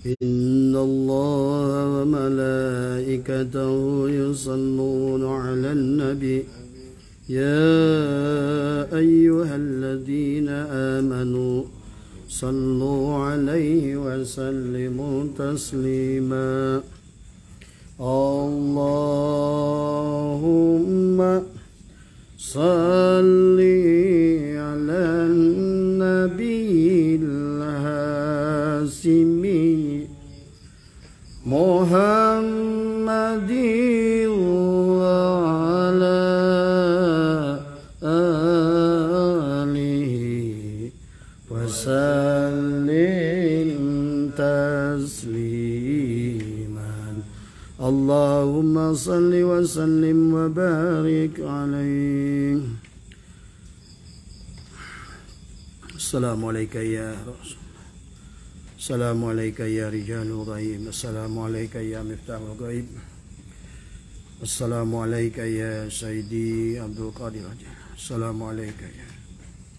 إن الله وملائكته يصلون على النبي يا أيها الذين آمنوا صلوا عليه وسلموا تسليما اللهم صل على النبي الهاشمي محمد وعلى آله وسلم تسليما اللهم صل وسلم وبارك عليه. Assalamualaikum ya Rasul. Assalamualaikum ya Rijalul Ghaib. Assalamualaikum ya Miftahul Ghaib. Assalamualaikum ya Sayyidi Abdul Qadir. Assalamualaikum ya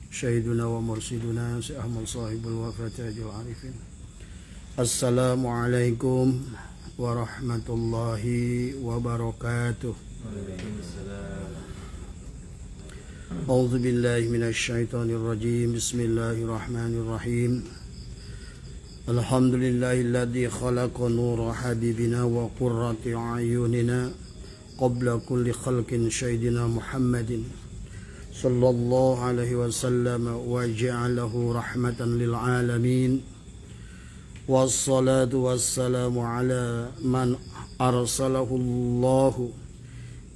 Syahiduna wa Mursiduna Si Ahmad Sahibul Wafatajul Arifin. Assalamualaikum warahmatullahi wabarakatuh. A'udzu billahi minasyaitonir rajim. Bismillahirrahmanirrahim. Alhamdulillahilladzi khalaqa nura habibina wa qurrati ayunina qabla kulli khalqin sayyidina Muhammadin sallallahu alaihi wasallam wa ja'alahu rahmatan lil alamin. Wassalatu wassalamu ala man arsalahu Allahu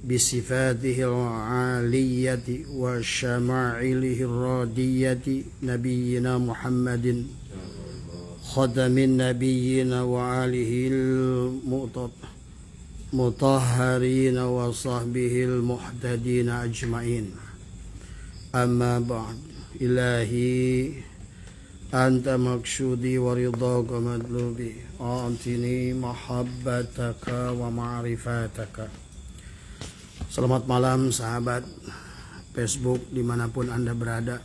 bisifatihi al-aliyati wa syama'ilihi radiyati nabiyyina Muhammadin khatamin nabiyyina wa alihil mutahharina wa sahbihil muhtadina ajma'in. Amma ba'd. Ilahi anta maksudi wa ridhaka madlubi a'tini mahabbataka wa ma'rifataka. Selamat malam sahabat Facebook dimanapun Anda berada,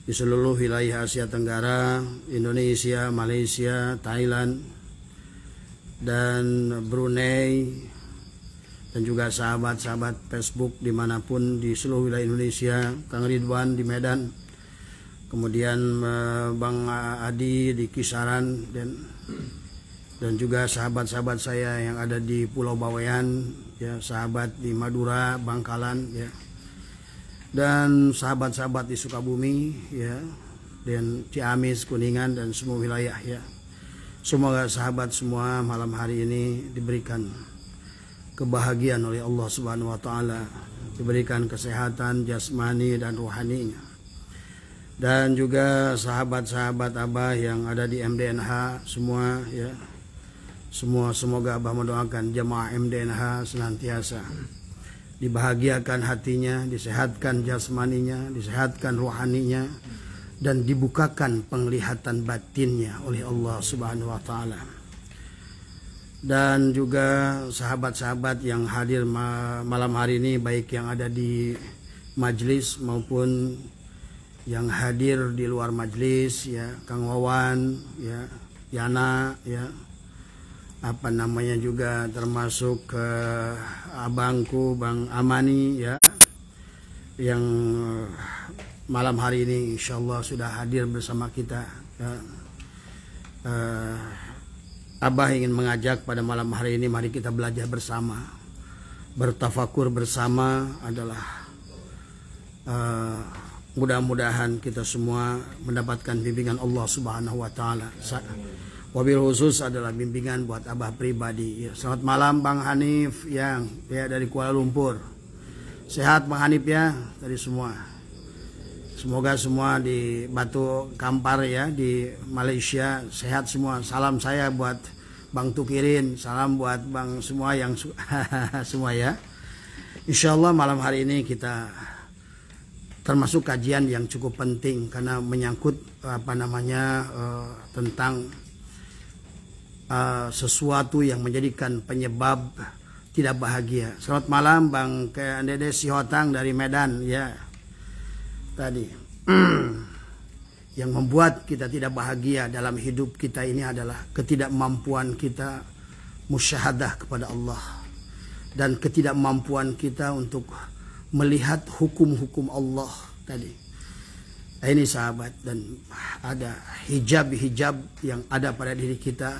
di seluruh wilayah Asia Tenggara, Indonesia, Malaysia, Thailand, dan Brunei, dan juga sahabat-sahabat Facebook dimanapun di seluruh wilayah Indonesia, Kang Ridwan di Medan, kemudian Bang Adi di Kisaran, dan juga sahabat-sahabat saya yang ada di Pulau Bawean, ya, sahabat di Madura, Bangkalan, ya, dan sahabat-sahabat di Sukabumi, ya, dan Ciamis, Kuningan, dan semua wilayah, ya. Semoga sahabat semua malam hari ini diberikan kebahagiaan oleh Allah Subhanahu wa taala, diberikan kesehatan jasmani dan rohaninya. Dan juga sahabat-sahabat Abah yang ada di MDNH semua, ya. Semoga Abah mendoakan jemaah MDNH senantiasa dibahagiakan hatinya, disehatkan jasmaninya, disehatkan rohaninya, dan dibukakan penglihatan batinnya oleh Allah Subhanahu wa taala. Dan juga sahabat-sahabat yang hadir malam hari ini, baik yang ada di majelis maupun yang hadir di luar majelis, ya, Kang Wawan, ya, Yana, ya, apa namanya juga termasuk abangku Bang Amani, ya, yang malam hari ini insyaallah sudah hadir bersama kita, ya. Abah ingin mengajak pada malam hari ini, mari kita belajar bersama, bertafakur bersama adalah mudah-mudahan kita semua mendapatkan bimbingan Allah Subhanahu wa taala. Wabil khusus adalah bimbingan buat Abah pribadi, ya. Selamat malam Bang Hanif yang, ya, dari Kuala Lumpur. Sehat Bang Hanif, ya, dari semua. Semoga semua di Batu Kampar, ya, di Malaysia sehat semua. Salam saya buat Bang Tukirin, salam buat Bang semua yang semua, ya. Insyaallah malam hari ini kita termasuk kajian yang cukup penting karena menyangkut apa namanya tentang sesuatu yang menjadikan penyebab tidak bahagia. Selamat malam Bang Dede Sihotang dari Medan, ya. Tadi Yang membuat kita tidak bahagia dalam hidup kita ini adalah ketidakmampuan kita musyahadah kepada Allah, dan ketidakmampuan kita untuk melihat hukum-hukum Allah tadi. Ini sahabat, dan ada hijab-hijab yang ada pada diri kita,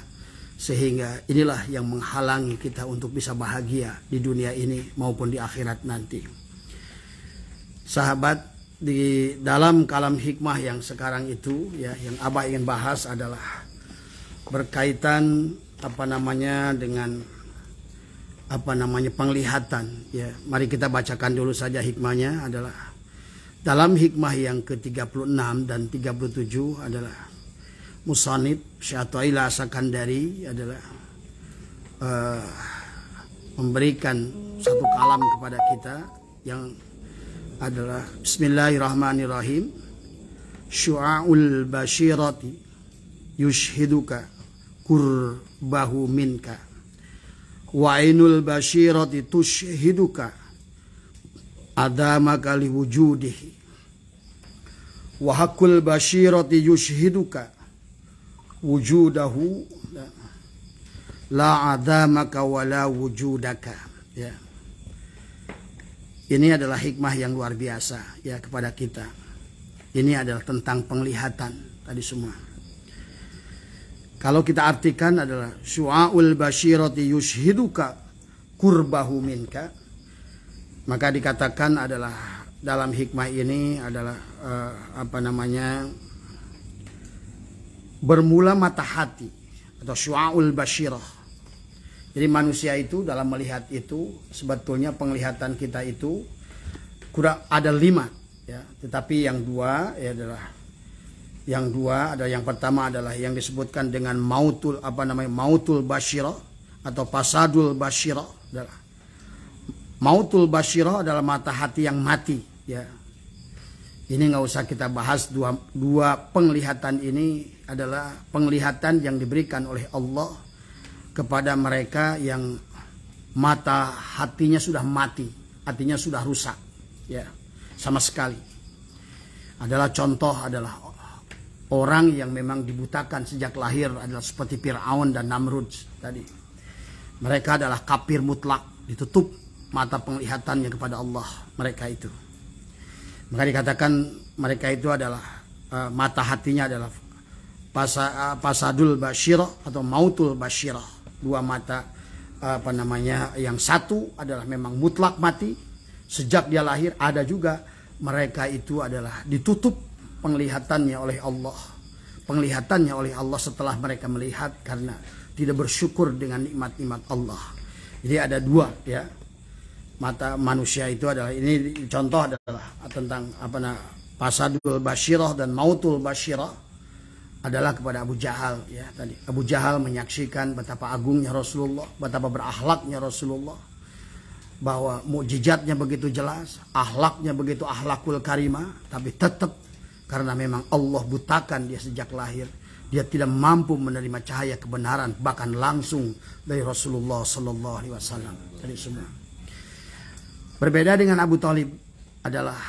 sehingga inilah yang menghalangi kita untuk bisa bahagia di dunia ini maupun di akhirat nanti. Sahabat, di dalam kalam hikmah yang sekarang itu ya, yang Abah ingin bahas adalah berkaitan dengan penglihatan ya. Mari kita bacakan dulu saja hikmahnya. Adalah dalam hikmah yang ke-36 dan 37 adalah Musannif Syekh Athaillah As-Sakandari adalah memberikan satu kalam kepada kita yang adalah Bismillahirrahmanirrahim. Syu'aul basyirati yushhiduka kurbahu minka wa ainul basyirati tushhiduka adamaka liwujudihi wa haqqul basyirati yushhiduka wujudahu la adamaka wala wujudaka ya. Ini adalah hikmah yang luar biasa ya kepada kita. Ini adalah tentang penglihatan tadi semua. Kalau kita artikan adalah syu'aul basyirati yushhiduka kurbahu minka, maka dikatakan adalah dalam hikmah ini adalah bermula mata hati atau syu'aul basyirah. Jadi manusia itu dalam melihat itu sebetulnya penglihatan kita itu kurang ada 5 ya, tetapi yang dua ada yang pertama adalah yang disebutkan dengan mautul basyirah atau fasadul basyirah. Mautul basyirah adalah mata hati yang mati ya. Ini nggak usah kita bahas, dua penglihatan ini adalah penglihatan yang diberikan oleh Allah kepada mereka yang mata hatinya sudah mati, hatinya sudah rusak ya, sama sekali. Adalah contoh adalah orang yang memang dibutakan sejak lahir, adalah seperti Fir'aun dan Namrud tadi. Mereka adalah kafir mutlak, ditutup mata penglihatannya kepada Allah mereka itu. Maka dikatakan mereka itu adalah mata hatinya adalah fasadul basyirah atau mautul basyirah. Dua mata yang satu adalah memang mutlak mati sejak dia lahir. Ada juga mereka itu adalah ditutup penglihatannya oleh Allah. Penglihatannya oleh Allah setelah mereka melihat karena tidak bersyukur dengan nikmat-nikmat Allah. Jadi ada dua ya. Mata manusia itu adalah, ini contoh adalah tentang fasadul basyirah dan mautul basyirah adalah kepada Abu Jahal ya tadi. Abu Jahal menyaksikan betapa agungnya Rasulullah, betapa berakhlaknya Rasulullah, bahwa mukjizatnya begitu jelas, akhlaknya begitu akhlakul karimah, tapi tetap karena memang Allah butakan dia sejak lahir, dia tidak mampu menerima cahaya kebenaran bahkan langsung dari Rasulullah Sallallahu Alaihi Wasallam tadi semua. Berbeda dengan Abu Thalib adalah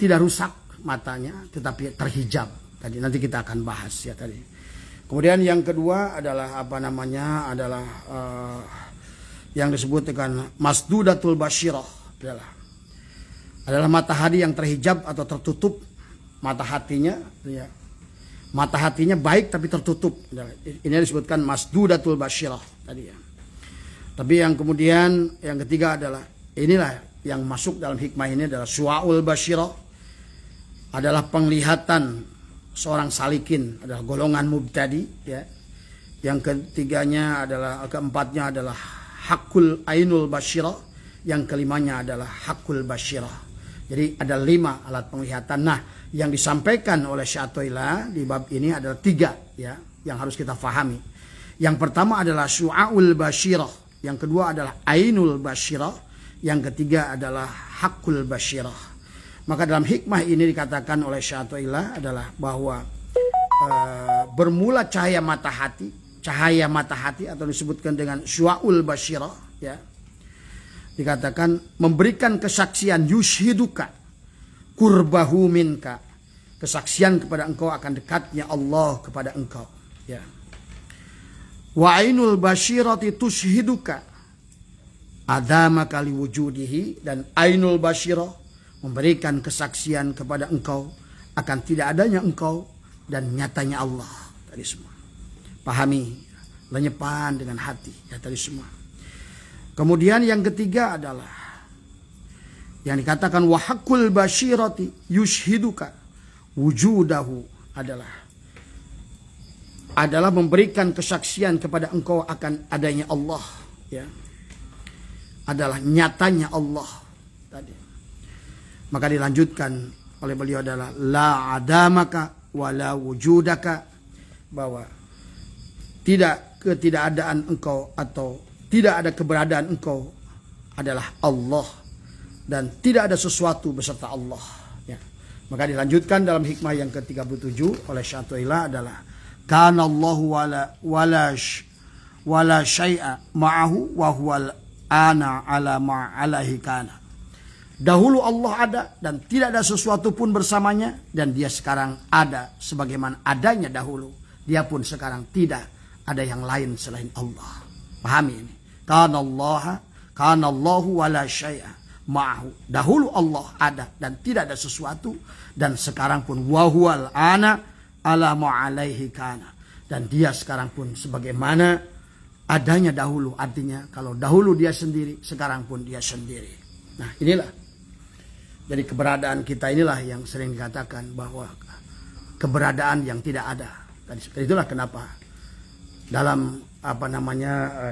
tidak rusak matanya tetapi terhijab. Tadi nanti kita akan bahas ya tadi. Kemudian yang kedua adalah yang disebut dengan masdudatul basyirah, adalah mata hati yang terhijab atau tertutup mata hatinya ya. Mata hatinya baik tapi tertutup. Ini disebutkan masdudatul basyirah tadi ya. Tapi yang kemudian yang ketiga adalah inilah yang masuk dalam hikmah ini adalah syu'aul basyirah, adalah penglihatan seorang salikin, adalah golongan mubtadi ya. Yang keempatnya adalah hakul ainul basyirah, yang kelimanya adalah hakul basyirah. Jadi ada 5 alat penglihatan. Nah, yang disampaikan oleh Syekh Athaillah di bab ini adalah 3 ya, yang harus kita fahami. Yang pertama adalah syu'aul basyirah, yang kedua adalah ainul basyirah, yang ketiga adalah hakul basyirah. Maka dalam hikmah ini dikatakan oleh Syekh Athaillah adalah bahwa bermula cahaya mata hati atau disebutkan dengan syu'aul basyirah ya. Dikatakan memberikan kesaksian yushhiduka kurbahu minka, kesaksian kepada engkau akan dekatnya Allah kepada engkau. Ya. Wa ainul basyirati tushhiduka adamaka liwujudihi, dan ainul basyirah memberikan kesaksian kepada engkau akan tidak adanya engkau dan nyatanya Allah. Tadi semua. Pahami, lenyepan dengan hati, ya tadi semua. Kemudian yang ketiga adalah yang dikatakan wa haqqul basyirati yushhiduka wujudahu, adalah memberikan kesaksian kepada engkau akan adanya Allah, ya. Adalah nyatanya Allah tadi. Maka dilanjutkan oleh beliau adalah la adamaka wala wujudaka, bahwa tidak ketidakadaan engkau atau tidak ada keberadaan engkau adalah Allah, dan tidak ada sesuatu beserta Allah, ya. Maka dilanjutkan dalam hikmah yang ke-37 oleh Syatullah adalah kana Allahu wala syai'a ma'ahu wa huwal ana ala ma'alahi kana. Dahulu Allah ada dan tidak ada sesuatu pun bersamanya, dan dia sekarang ada sebagaimana adanya dahulu. Dia pun sekarang tidak ada yang lain selain Allah. Pahami ini. Kana Allahu wala syai'a ma'ahu. Dahulu Allah ada dan tidak ada sesuatu, dan sekarang pun wa huwal ana ala ma'alaihi kana. Dan dia sekarang pun sebagaimana adanya dahulu. Artinya kalau dahulu dia sendiri, sekarang pun dia sendiri. Nah inilah. Jadi keberadaan kita inilah yang sering dikatakan bahwa keberadaan yang tidak ada. Itulah kenapa dalam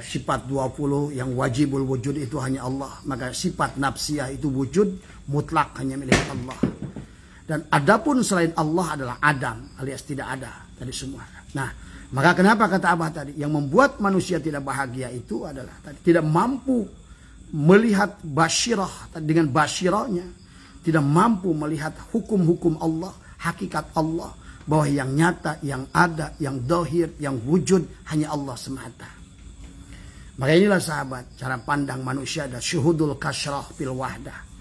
sifat 20 yang wajibul wujud itu hanya Allah. Maka sifat nafsiyah itu wujud mutlak hanya milik Allah. Dan adapun selain Allah adalah adam alias tidak ada tadi semua. Nah, maka kenapa kata Abah tadi yang membuat manusia tidak bahagia itu adalah tidak mampu melihat basyirah dengan basyirahnya, tidak mampu melihat hukum-hukum Allah, hakikat Allah, bahwa yang nyata, yang ada, yang dohir, yang wujud hanya Allah semata. Maka inilah sahabat cara pandang manusia ada syuhudul kasyrah fil wahdah.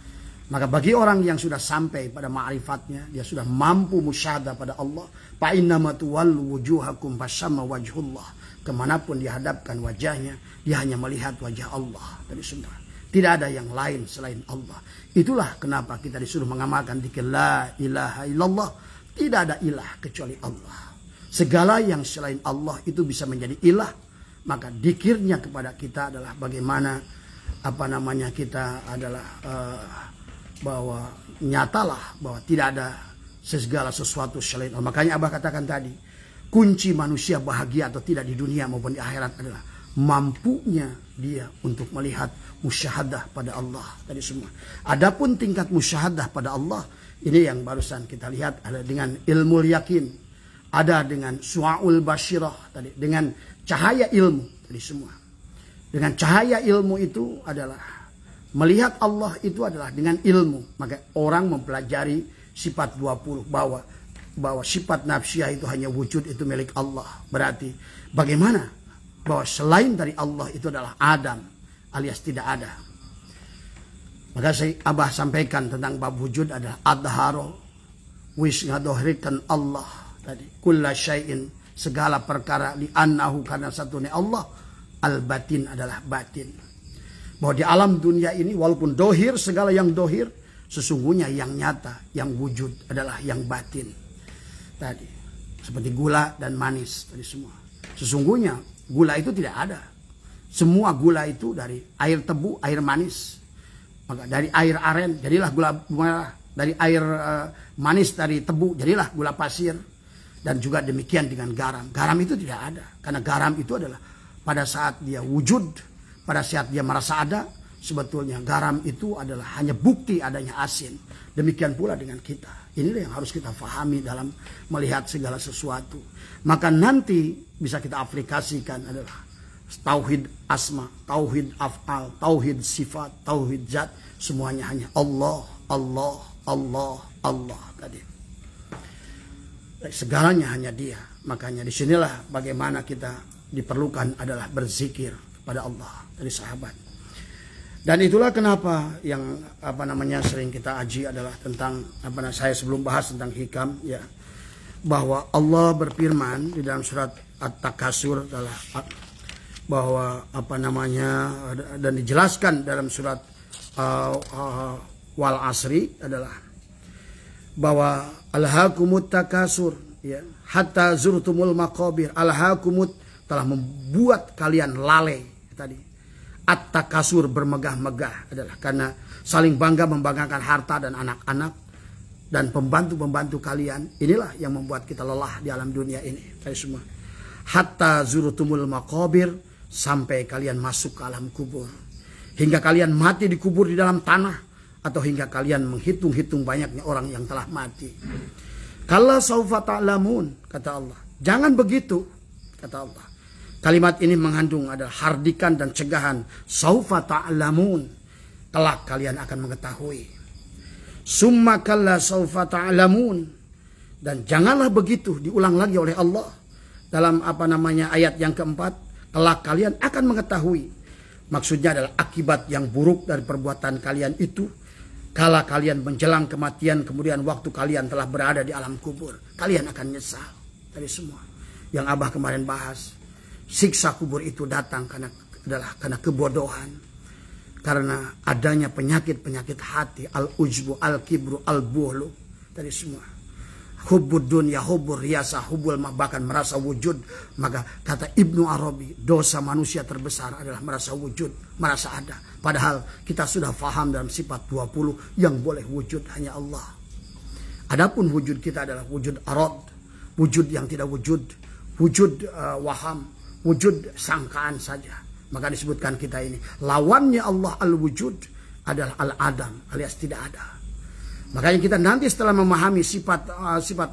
Maka bagi orang yang sudah sampai pada ma'rifatnya, dia sudah mampu musyahadah pada Allah. Fa innama tuwallu wujuhakum fasamma wajhullah. Kemanapun dihadapkan wajahnya, dia hanya melihat wajah Allah dari semua. Tidak ada yang lain selain Allah. Itulah kenapa kita disuruh mengamalkan dzikir la ilaha illallah. Tidak ada ilah kecuali Allah. Segala yang selain Allah itu bisa menjadi ilah. Maka dzikirnya kepada kita adalah bagaimana kita adalah bahwa nyatalah bahwa tidak ada segala sesuatu selain Allah. Makanya Abah katakan tadi, kunci manusia bahagia atau tidak di dunia maupun di akhirat adalah mampunya dia untuk melihat musyahadah pada Allah tadi semua. Adapun tingkat musyahadah pada Allah ini yang barusan kita lihat, ada dengan ilmu yakin, ada dengan su'aul basyirah tadi, dengan cahaya ilmu tadi semua. Dengan cahaya ilmu itu adalah melihat Allah itu adalah dengan ilmu. Maka orang mempelajari sifat 20 bahwa sifat nafsiyah itu hanya wujud itu milik Allah. Berarti bagaimana bahwa selain dari Allah itu adalah adam alias tidak ada. Maka Abah sampaikan tentang bab wujud adalah adharo, wis ngadohrikan Allah tadi. Kulla syai'in, segala perkara, li annahu, karena satunya Allah, al batin adalah batin. Bahwa di alam dunia ini walaupun dohir, segala yang dohir, sesungguhnya yang nyata, yang wujud adalah yang batin. Tadi seperti gula dan manis tadi semua. Sesungguhnya gula itu tidak ada. Semua gula itu dari air tebu, air manis. Maka dari air aren jadilah gula merah, dari air manis dari tebu jadilah gula pasir. Dan juga demikian dengan garam. Garam itu tidak ada, karena garam itu adalah pada saat dia wujud, pada saat dia merasa ada, sebetulnya garam itu adalah hanya bukti adanya asin. Demikian pula dengan kita. Inilah yang harus kita fahami dalam melihat segala sesuatu. Maka nanti bisa kita aplikasikan adalah tauhid asma, tauhid af'al, tauhid sifat, tauhid zat. Semuanya hanya Allah, Allah, Allah, Allah tadi. Segalanya hanya dia. Makanya disinilah bagaimana kita diperlukan adalah berzikir pada Allah dari sahabat. Dan itulah kenapa yang sering kita aji adalah tentang saya sebelum bahas tentang hikam ya, bahwa Allah berfirman di dalam surat At-Takasur adalah bahwa dan dijelaskan dalam surat Wal Asri adalah bahwa alhaakumut takasur ya hatta zurtumul maqabir. Alhaakumut telah membuat kalian lalai tadi. At-takasur bermegah-megah adalah karena saling bangga membanggakan harta dan anak-anak dan pembantu-pembantu kalian. Inilah yang membuat kita lelah di alam dunia ini. Kayak semua. Hatta zurtumul maqabir, sampai kalian masuk ke alam kubur. Hingga kalian mati dikubur di dalam tanah, atau hingga kalian menghitung-hitung banyaknya orang yang telah mati. Kalla saufa ta'lamun, kata Allah. Jangan begitu, kata Allah. Kalimat ini mengandung adalah hardikan dan cegahan. Saufa ta'lamun, kelak kalian akan mengetahui. Summa kalla saufa ta'lamun, dan janganlah begitu, diulang lagi oleh Allah dalam ayat yang keempat, kelak kalian akan mengetahui. Maksudnya adalah akibat yang buruk dari perbuatan kalian itu kala kalian menjelang kematian, kemudian waktu kalian telah berada di alam kubur, kalian akan nyesal dari semua yang Abah kemarin bahas. Siksa kubur itu datang karena kebodohan, karena adanya penyakit-penyakit hati, al-ujbu, al-kibru, al-buhlu, dari semua. Hubbud dunya, hubbur riasa, hubbul bahkan merasa wujud. Maka kata Ibnu Arabi, dosa manusia terbesar adalah merasa wujud, merasa ada. Padahal kita sudah faham dalam sifat 20 yang boleh wujud hanya Allah. Adapun wujud kita adalah wujud arad, wujud yang tidak wujud, wujud waham, wujud sangkaan saja. Maka disebutkan kita ini lawannya Allah al-wujud adalah al-adam, alias tidak ada. Makanya kita nanti setelah memahami sifat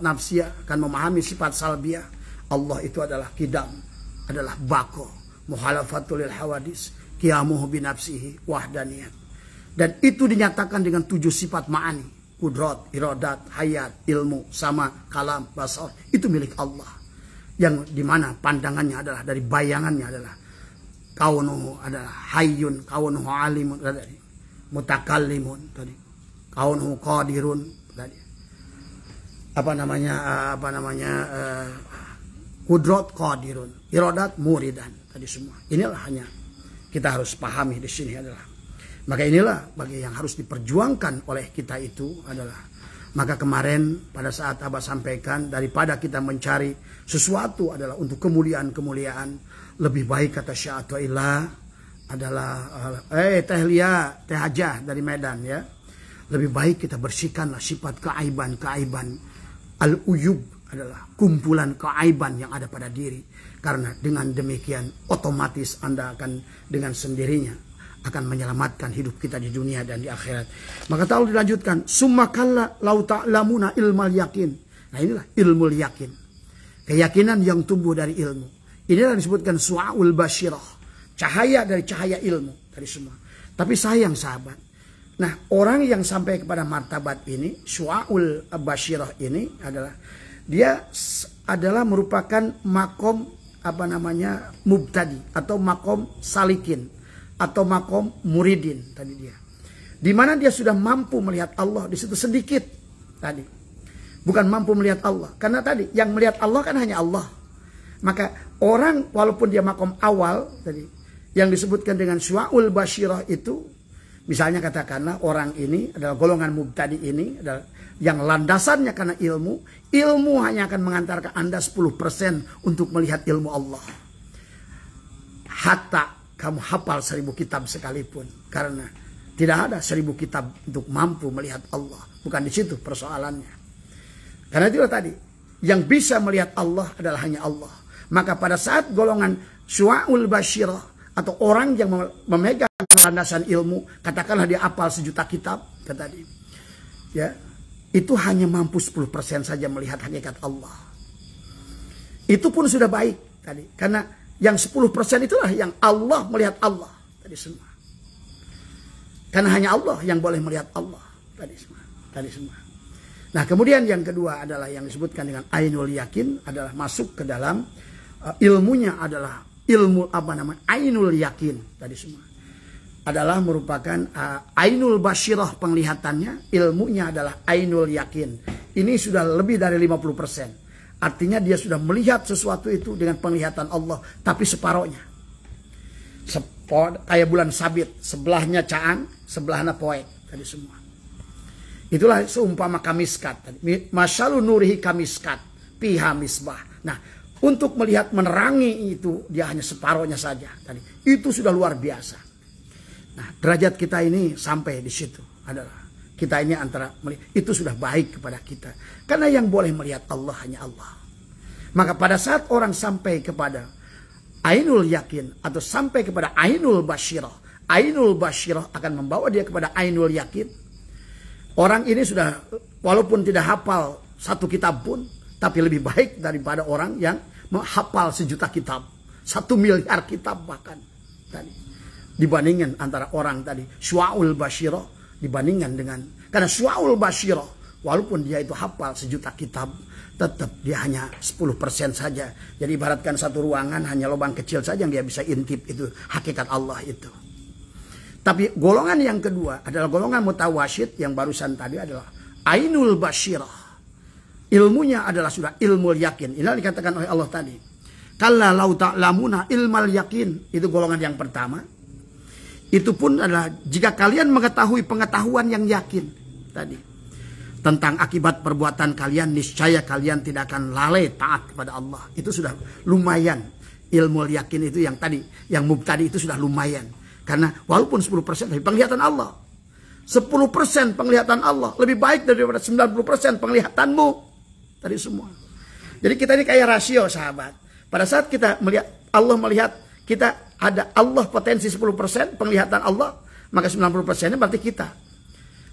nafsiyah, akan memahami sifat salbiyah. Allah itu adalah kidam, adalah bako, muhalafatul hawadis, qiyamuhu binafsihi, wahdaniyat. Dan itu dinyatakan dengan 7 sifat ma'ani, kudrat, iradat, hayat, ilmu, sama, kalam, basar. Itu milik Allah. Yang dimana pandangannya adalah dari bayangannya adalah kaunuhu adalah hayyun, kaunuhu alimun, mutakallimun tadi. Kaunuhu qadirun tadi. Kudrat qadirun, iradat muridan tadi semua. Inilah hanya kita harus pahami di sini adalah. Maka inilah bagi yang harus diperjuangkan oleh kita itu adalah. Maka kemarin pada saat Abah sampaikan, daripada kita mencari sesuatu adalah untuk kemuliaan-kemuliaan, lebih baik kata Syekh Athaillah adalah Teh Lia, Teh Hajah dari Medan ya. Lebih baik kita bersihkanlah sifat keaiban-keaiban. Al-uyub adalah kumpulan keaiban yang ada pada diri. Karena dengan demikian otomatis Anda akan dengan sendirinya akan menyelamatkan hidup kita di dunia dan di akhirat. Maka tahu dilanjutkan, summa kalla lau ta'lamuna ilmal yakin. Nah inilah ilmu yakin. Keyakinan yang tumbuh dari ilmu. Inilah disebutkan su'aul basyirah. Cahaya dari cahaya ilmu dari semua. Tapi sayang sahabat. Nah, orang yang sampai kepada martabat ini, su'aul basyirah ini adalah dia adalah merupakan makom mubtadi atau makom salikin atau makom muridin tadi dia. Di mana dia sudah mampu melihat Allah di situ sedikit tadi. Bukan mampu melihat Allah, karena tadi yang melihat Allah kan hanya Allah. Maka orang walaupun dia makom awal tadi yang disebutkan dengan su'aul basyirah itu, misalnya katakanlah orang ini adalah golongan mubtadi ini adalah yang landasannya karena ilmu hanya akan mengantarkan Anda 10% untuk melihat ilmu Allah. Hatta kamu hafal 1000 kitab sekalipun, karena tidak ada 1000 kitab untuk mampu melihat Allah. Bukan di situ persoalannya. Karena itu tadi yang bisa melihat Allah adalah hanya Allah. Maka pada saat golongan su'aul basyirah atau orang yang memegang landasan ilmu, katakanlah dia hafal 1.000.000 kitab, kata tadi, ya, itu hanya mampu 10% saja melihat hakikat Allah. Itu pun sudah baik tadi, karena yang 10% itulah yang Allah melihat Allah tadi semua. Karena hanya Allah yang boleh melihat Allah tadi semua. Nah, kemudian yang kedua adalah yang disebutkan dengan ainul yakin, adalah masuk ke dalam ilmunya adalah ilmu ainul yakin tadi semua. adalah merupakan ainul basyirah penglihatannya, ilmunya adalah ainul yakin. Ini sudah lebih dari 50%. Artinya dia sudah melihat sesuatu itu dengan penglihatan Allah, tapi separohnya. Kayak bulan sabit, sebelahnya caan, sebelahnya poek, tadi semua. Itulah seumpama kamiskat tadi. Masyalu nurihi kamiskat, piha misbah. Nah, untuk melihat menerangi itu dia hanya separohnya saja tadi. Itu sudah luar biasa. Nah, derajat kita ini sampai di situ adalah kita ini antara itu sudah baik kepada kita. Karena yang boleh melihat Allah hanya Allah. Maka pada saat orang sampai kepada ainul yakin atau sampai kepada ainul basyirah, ainul basyirah akan membawa dia kepada ainul yakin. Orang ini sudah walaupun tidak hafal satu kitab pun, tapi lebih baik daripada orang yang menghafal 1 juta kitab, 1 miliar kitab bahkan tadi. Dibandingkan antara orang tadi syu'aul basyirah dibandingkan dengan, karena syu'aul basyirah walaupun dia itu hafal 1 juta kitab, tetap dia hanya 10% saja. Jadi ibaratkan satu ruangan hanya lubang kecil saja yang dia bisa intip, itu hakikat Allah itu. Tapi golongan yang kedua adalah golongan mutawassyid yang barusan tadi adalah ainul basyirah. Ilmunya adalah sudah ilmu yakin. Inilah dikatakan oleh Allah tadi. Kalla lau ta'lamuna ilmal yakin. Itu golongan yang pertama. Itu pun adalah jika kalian mengetahui pengetahuan yang yakin tadi tentang akibat perbuatan kalian, niscaya kalian tidak akan lalai taat kepada Allah. Itu sudah lumayan. Ilmu yakin itu yang tadi, yang mubtadi itu sudah lumayan. Karena walaupun 10% dari penglihatan Allah, 10% penglihatan Allah lebih baik daripada 90% penglihatanmu tadi semua. Jadi kita ini kayak rasio, sahabat. Pada saat kita melihat Allah melihat kita ada Allah potensi 10% penglihatan Allah, maka 90%-nya berarti kita.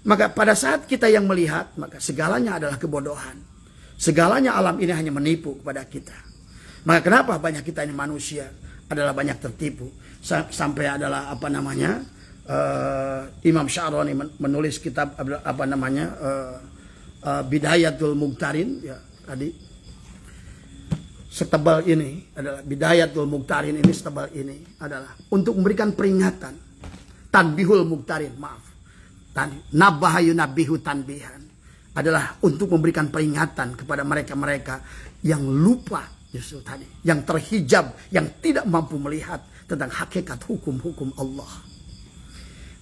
Maka pada saat kita yang melihat, maka segalanya adalah kebodohan. Segalanya alam ini hanya menipu kepada kita. Maka kenapa banyak kita ini manusia adalah banyak tertipu. Sampai adalah apa namanya Imam Sya'rani menulis kitab apa namanya Bidayatul Muqtarin ya, tadi setebal ini adalah Bidayatul Muqtarin ini, setebal ini adalah untuk memberikan peringatan. Tanbihul Muqtarin, maaf, nabaha yunabbihu tanbihan, adalah untuk memberikan peringatan kepada mereka-mereka yang lupa justru tadi, yang terhijab, yang tidak mampu melihat tentang hakikat hukum-hukum Allah.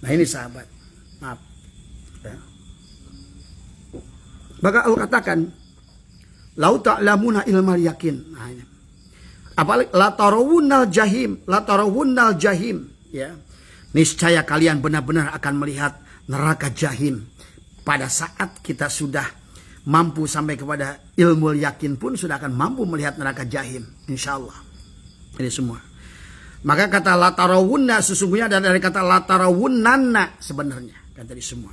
Nah ini sahabat, maaf ya. Maka Allah katakan lau ta'lamuna ilmal yakin. Nah ini apalagi la tarawunnal jahim, la tarawunnal jahim ya, niscaya kalian benar-benar akan melihat neraka jahim. Pada saat kita sudah mampu sampai kepada ilmu yakin pun sudah akan mampu melihat neraka jahim, insyaallah. Ini semua. Maka kata latarawunna sesungguhnya dari kata latarawunnanna sebenarnya kan tadi semua.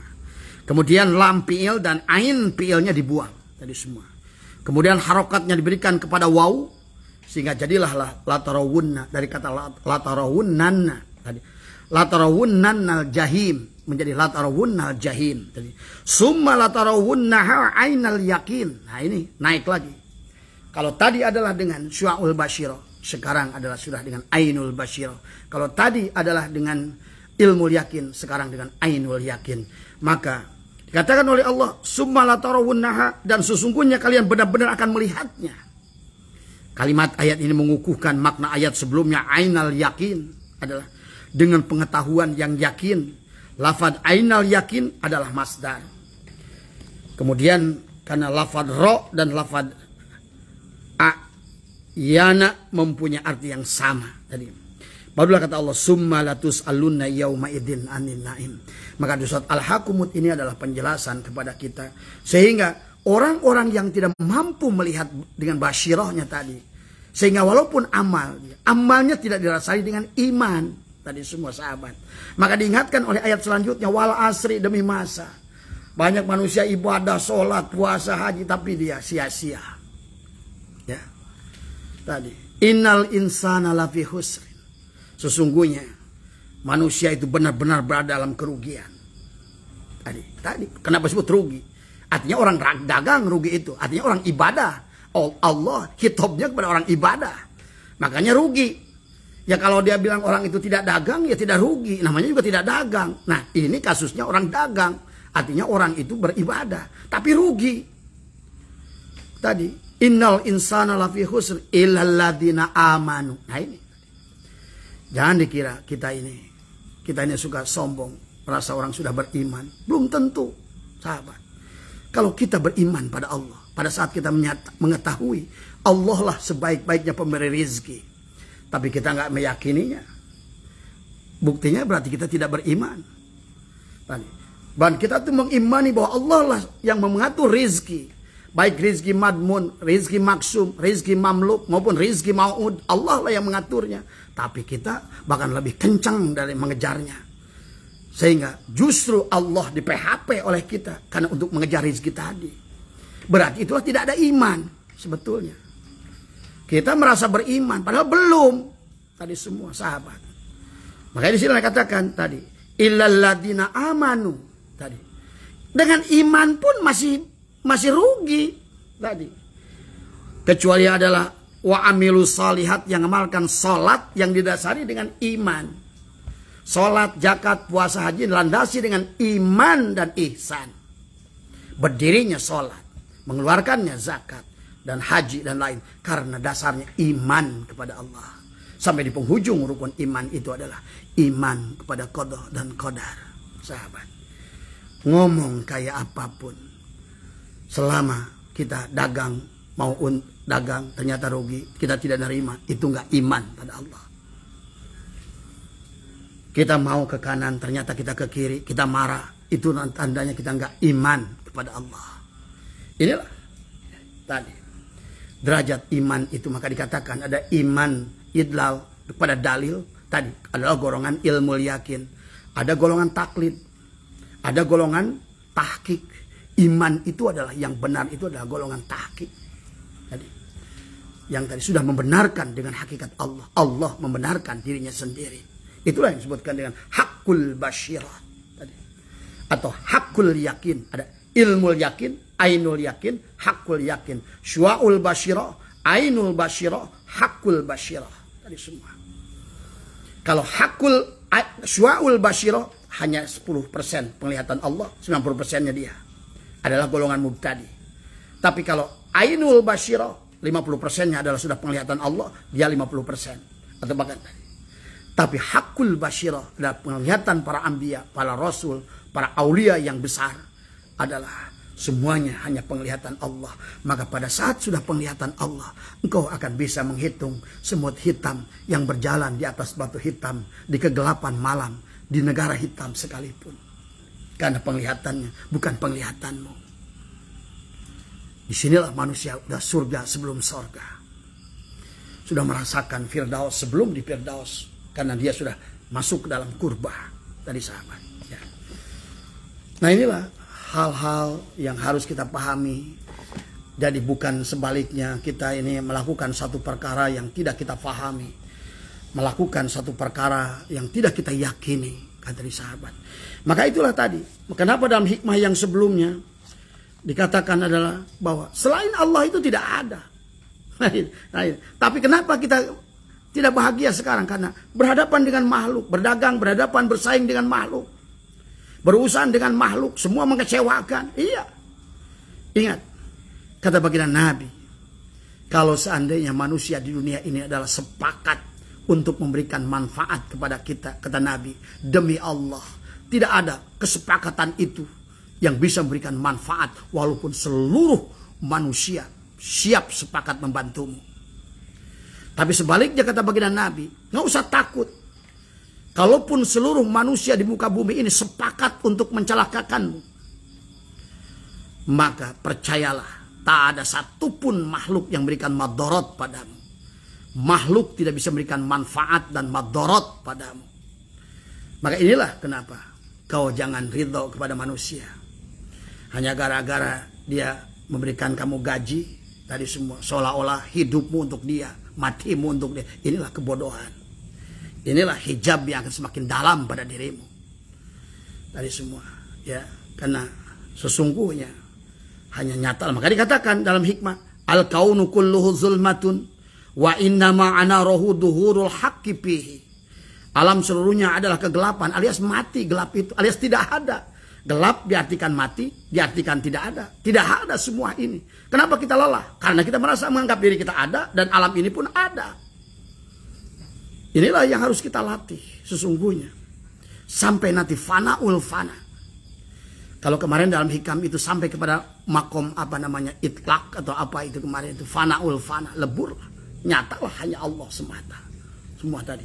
Kemudian lam fi'il dan ain fi'ilnya dibuang tadi semua. Kemudian harokatnya diberikan kepada waw sehingga jadilah latarawunna dari kata latarawunnanna tadi. Latarawunnal jahim menjadi latarawunnal jahim tadi. Summa latarawunnaha ainal yakin. Nah ini naik lagi. Kalau tadi adalah dengan syu'aul basyirah, sekarang adalah sudah dengan ainul basyirah. Kalau tadi adalah dengan ilmu yakin, sekarang dengan ainul yakin. Maka dikatakan oleh Allah, summa latarawunnaha, dan sesungguhnya kalian benar-benar akan melihatnya. Kalimat ayat ini mengukuhkan makna ayat sebelumnya, ainal yakin adalah dengan pengetahuan yang yakin. Lafad ainal yakin adalah masdar. Kemudian karena lafad ro dan lafad yana mempunyai arti yang sama tadi. Barulah kata Allah summa latus alunna yauma idzin anin naim. Maka di surat Al-Hakumut ini adalah penjelasan kepada kita sehingga orang-orang yang tidak mampu melihat dengan basyirahnya tadi, sehingga walaupun amalnya tidak dirasai dengan iman tadi semua sahabat. Maka diingatkan oleh ayat selanjutnya wal asri, demi masa. Banyak manusia ibadah, sholat, puasa, haji tapi dia sia-sia. Ya. Tadi innal insana lafi husrin, sesungguhnya manusia itu benar-benar berada dalam kerugian. Tadi kenapa disebut rugi? Artinya orang dagang rugi itu, artinya orang ibadah. Allah hitobnya kepada orang ibadah, makanya rugi. Ya kalau dia bilang orang itu tidak dagang, ya tidak rugi. Namanya juga tidak dagang. Nah ini kasusnya orang dagang. Artinya orang itu beribadah. Tapi rugi. Tadi. Innal insana lafi khusr illal ladzina amanu. Nah ini. Jangan dikira kita ini suka sombong. Merasa orang sudah beriman. Belum tentu. Sahabat. Kalau kita beriman pada Allah. Pada saat kita mengetahui. Allah lah sebaik-baiknya pemberi rezeki. Tapi kita nggak meyakininya. Buktinya berarti kita tidak beriman. Dan kita tuh mengimani bahwa Allah lah yang mengatur rezeki. Baik rezeki madmun, rezeki maksum, rezeki mamluk maupun rezeki mau'ud. Allah lah yang mengaturnya. Tapi kita bahkan lebih kencang dari mengejarnya. Sehingga justru Allah di PHP oleh kita. Karena untuk mengejar rezeki tadi. Berarti itulah tidak ada iman sebetulnya. Kita merasa beriman, padahal belum. Tadi semua sahabat. Makanya di sini katakan tadi, illal ladzina amanu. Tadi. Dengan iman pun masih rugi. Tadi. Kecuali adalah wa amilus salihat yang amalkan salat yang didasari dengan iman. Salat, zakat, puasa, haji dilandasi dengan iman dan ihsan. Berdirinya salat, mengeluarkannya zakat dan haji dan lain karena dasarnya iman kepada Allah. Sampai di penghujung rukun iman itu adalah iman kepada qada dan qadar. Sahabat, ngomong kayak apapun, selama kita dagang mau dagang ternyata rugi, kita tidak nerima, itu nggak iman pada Allah. Kita mau ke kanan ternyata kita ke kiri, kita marah, itu tandanya kita nggak iman kepada Allah. Inilah tadi derajat iman itu, maka dikatakan ada iman idlal kepada dalil tadi adalah golongan ilmu yakin, ada golongan taklid, ada golongan tahqiq. Iman itu adalah yang benar, itu adalah golongan tahqiq. Tadi yang tadi sudah membenarkan dengan hakikat Allah, Allah membenarkan dirinya sendiri. Itulah yang disebutkan dengan hakul basyirah tadi, atau hakul yakin. Ada ilmu yakin, ainul yakin, hakul yakin, syua'ul basyirah, ainul basyirah, hakul basyirah. Tadi semua. Kalau hakul syua'ul basyirah hanya 10% penglihatan Allah, 90%-nya dia adalah golongan mubtadi. Tapi kalau ainul basyirah 50%-nya adalah sudah penglihatan Allah, dia 50% atau bahkan tadi. Tapi hakul basyirah adalah penglihatan para anbiya, para rasul, para aulia yang besar adalah semuanya hanya penglihatan Allah. Maka pada saat sudah penglihatan Allah, engkau akan bisa menghitung semut hitam yang berjalan di atas batu hitam di kegelapan malam di negara hitam sekalipun. Karena penglihatannya bukan penglihatanmu. Disinilah manusia sudah surga sebelum surga. Sudah merasakan Firdaus sebelum di Firdaus. Karena dia sudah masuk ke dalam kurba tadi sahabat. Ya. Nah inilah hal-hal yang harus kita pahami. Jadi bukan sebaliknya kita ini melakukan satu perkara yang tidak kita pahami. Melakukan satu perkara yang tidak kita yakini. Kata di sahabat. Maka itulah tadi. Kenapa dalam hikmah yang sebelumnya dikatakan adalah bahwa selain Allah itu tidak ada. Tapi kenapa kita tidak bahagia sekarang? Karena berhadapan dengan makhluk, berdagang, berhadapan, bersaing dengan makhluk, berurusan dengan makhluk, semua mengecewakan. Iya. Ingat, kata baginda Nabi, kalau seandainya manusia di dunia ini adalah sepakat untuk memberikan manfaat kepada kita, kata Nabi, demi Allah, tidak ada kesepakatan itu yang bisa memberikan manfaat walaupun seluruh manusia siap sepakat membantumu. Tapi sebaliknya kata baginda Nabi, nggak usah takut. Kalaupun seluruh manusia di muka bumi ini sepakat untuk mencelakakanmu, maka percayalah, tak ada satupun makhluk yang memberikan madarat padamu. Makhluk tidak bisa memberikan manfaat dan madarat padamu. Maka inilah kenapa kau jangan ridho kepada manusia. Hanya gara-gara dia memberikan kamu gaji, tadi semua seolah-olah hidupmu untuk dia, matimu untuk dia. Inilah kebodohan. Inilah hijab yang akan semakin dalam pada dirimu. Tadi semua, ya, karena sesungguhnya hanya nyata. Maka dikatakan dalam hikmah, al-kaunu kulluhu zulmatun Wa inna ma'ana rohu duhurul haqqi fihi. Alam seluruhnya adalah kegelapan alias mati, gelap itu alias tidak ada. Gelap diartikan mati, diartikan tidak ada. Tidak ada semua ini. Kenapa kita lelah? Karena kita merasa menganggap diri kita ada dan alam ini pun ada. Inilah yang harus kita latih sesungguhnya. Sampai nanti fanaul fana. Kalau kemarin dalam hikam itu sampai kepada makom apa namanya itlak atau apa itu kemarin itu fanaul fana, lebur. Nyatalah hanya Allah semata. Semua tadi.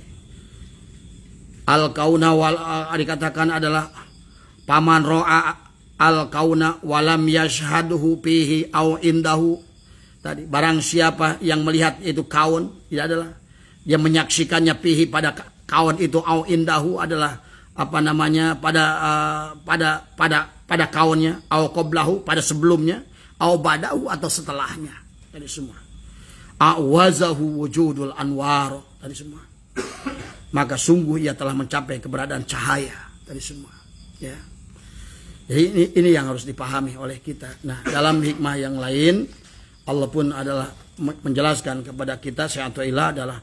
Al-kauna wal dikatakan adalah paman ro'a al-kauna walam yashhaduhu fihi au indahu. Tadi barang siapa yang melihat itu kaun, tidak adalah dia menyaksikannya fihi pada kaun itu au indahu adalah apa namanya pada kaunnya, au qablahu pada sebelumnya, au badahu atau setelahnya. Tadi semua. Awazahu wujudul anwar tadi semua. Maka sungguh ia telah mencapai keberadaan cahaya tadi semua. Ya. Jadi ini yang harus dipahami oleh kita. Nah, dalam hikmah yang lain Allah pun adalah menjelaskan kepada kita syai'atuillah adalah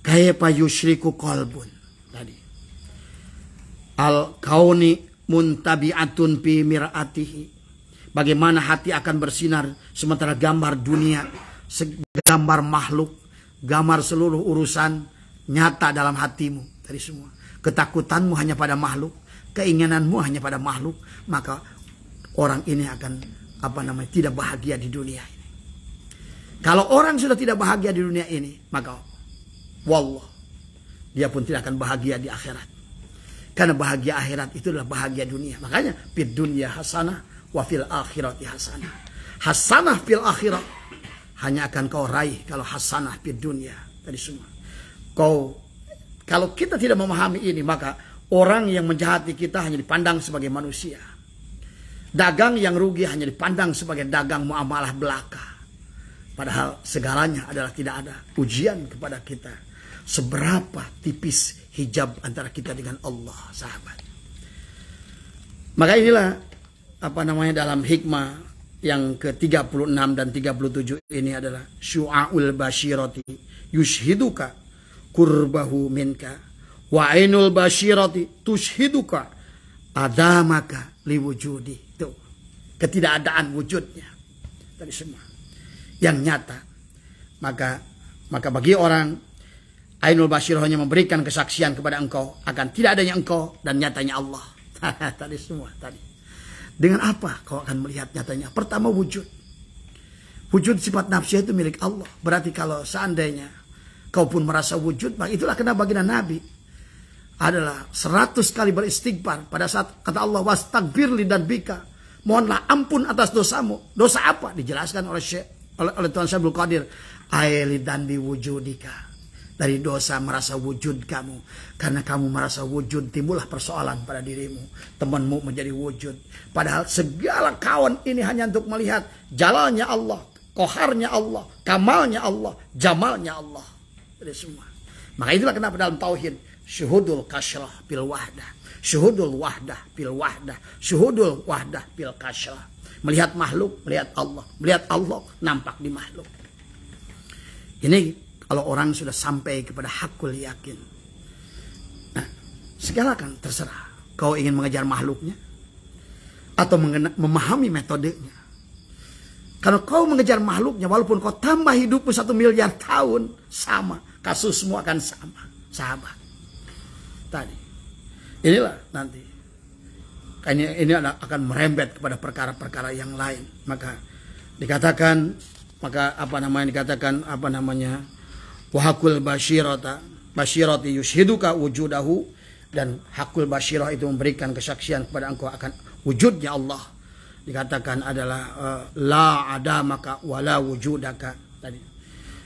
kaifa yusyriku qalbun tadi. Al-kauni muntabi'atun fi mir'atihi. Bagaimana hati akan bersinar sementara gambar dunia, gambar makhluk, gambar seluruh urusan nyata dalam hatimu tadi semua. Ketakutanmu hanya pada makhluk, keinginanmu hanya pada makhluk, maka orang ini akan tidak bahagia di dunia ini. Kalau orang sudah tidak bahagia di dunia ini, maka wallah dia pun tidak akan bahagia di akhirat. Karena bahagia akhirat itu adalah bahagia dunia. Makanya fid dunya hasanah wa fil akhirati hasanah. Hasanah fil akhirat hanya akan kau raih kalau hasanah fid dunya tadi semua. Kalau kita tidak memahami ini, maka orang yang menjahati kita hanya dipandang sebagai manusia. Dagang yang rugi hanya dipandang sebagai dagang muamalah belaka. Padahal segalanya adalah tidak ada ujian kepada kita. Seberapa tipis hijab antara kita dengan Allah, sahabat. Maka inilah dalam hikmah yang ke-36 dan 37 ini adalah syu'aul basyirati yushhiduka kurbahu minka wa ainul basyirati tushhiduka adamaka liwujudi. Itu ketidakadaan wujudnya tadi semua yang nyata. Maka bagi orang ainul basyirah hanya memberikan kesaksian kepada engkau akan tidak adanya engkau dan nyatanya Allah. Tadi semua tadi. Dengan apa kau akan melihat nyatanya? Pertama wujud. Wujud sifat nafsiyah itu milik Allah. Berarti kalau seandainya kau pun merasa wujud, maka itulah kenapa baginda Nabi adalah 100 kali beristighfar pada saat kata Allah wastaghfirli dan bika, mohonlah ampun atas dosamu. Dosa apa? Dijelaskan oleh Tuan Syabul Qadir, aili dan biwujudika, dari dosa merasa wujud kamu. Karena kamu merasa wujud, timbullah persoalan pada dirimu. Temanmu menjadi wujud. Padahal segala kawan ini hanya untuk melihat jalalnya Allah, koharnya Allah, kamalnya Allah, jamalnya Allah. Dari semua. Maka itulah kenapa dalam tauhid syuhudul kasyrah bil wahdah, syuhudul wahdah bil wahdah, syuhudul wahdah bil kasyrah. Melihat makhluk, melihat Allah nampak di makhluk. Ini kalau orang sudah sampai kepada hakul yakin. Nah, segala kan terserah. Kau ingin mengejar makhluknya atau memahami metodenya. Kalau kau mengejar makhluknya, walaupun kau tambah hidupmu 1 miliar tahun, sama. Kasusmu akan sama, sahabat. Tadi. Inilah nanti. Ini akan merembet kepada perkara-perkara yang lain. Maka dikatakan, wahakul basyirati yushiduka wujudahu, dan hakul basyirah itu memberikan kesaksian kepada engkau akan wujudnya Allah. Dikatakan adalah la ada maka wala wujudaka tadi,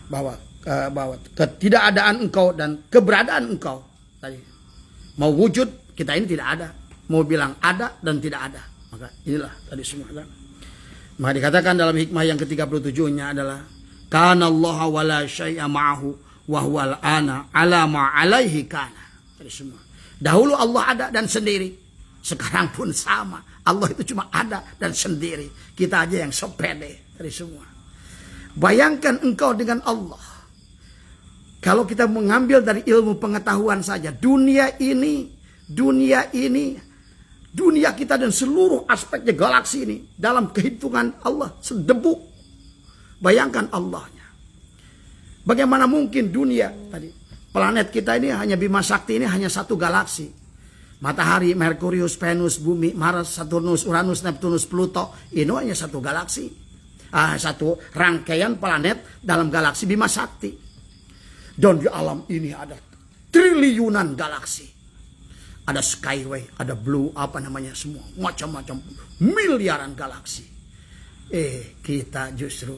bahwa ketidakadaan engkau dan keberadaan engkau tadi. Mau wujud kita ini tidak ada, mau bilang ada dan tidak ada. Maka inilah tadi semua. Maka dikatakan dalam hikmah yang ke-37-nya adalah kana Allah wala syai'a ma'ahu wa huwa al-ana ala ma alaihi kana. Tadi semua. Dahulu Allah ada dan sendiri. Sekarang pun sama. Allah itu cuma ada dan sendiri. Kita aja yang sepede dari semua. Bayangkan engkau dengan Allah. Kalau kita mengambil dari ilmu pengetahuan saja, dunia kita dan seluruh aspeknya galaksi ini dalam kehitungan Allah sedebu. Bayangkan Allahnya. Bagaimana mungkin dunia tadi, planet kita ini hanya Bima Sakti ini hanya satu galaksi. Matahari, Merkurius, Venus, Bumi, Mars, Saturnus, Uranus, Neptunus, Pluto, ini hanya satu galaksi. Satu rangkaian planet dalam galaksi Bima Sakti. Dan di alam ini ada triliunan galaksi. Ada Skyway, ada Blue, semua. Macam-macam miliaran galaksi. Kita justru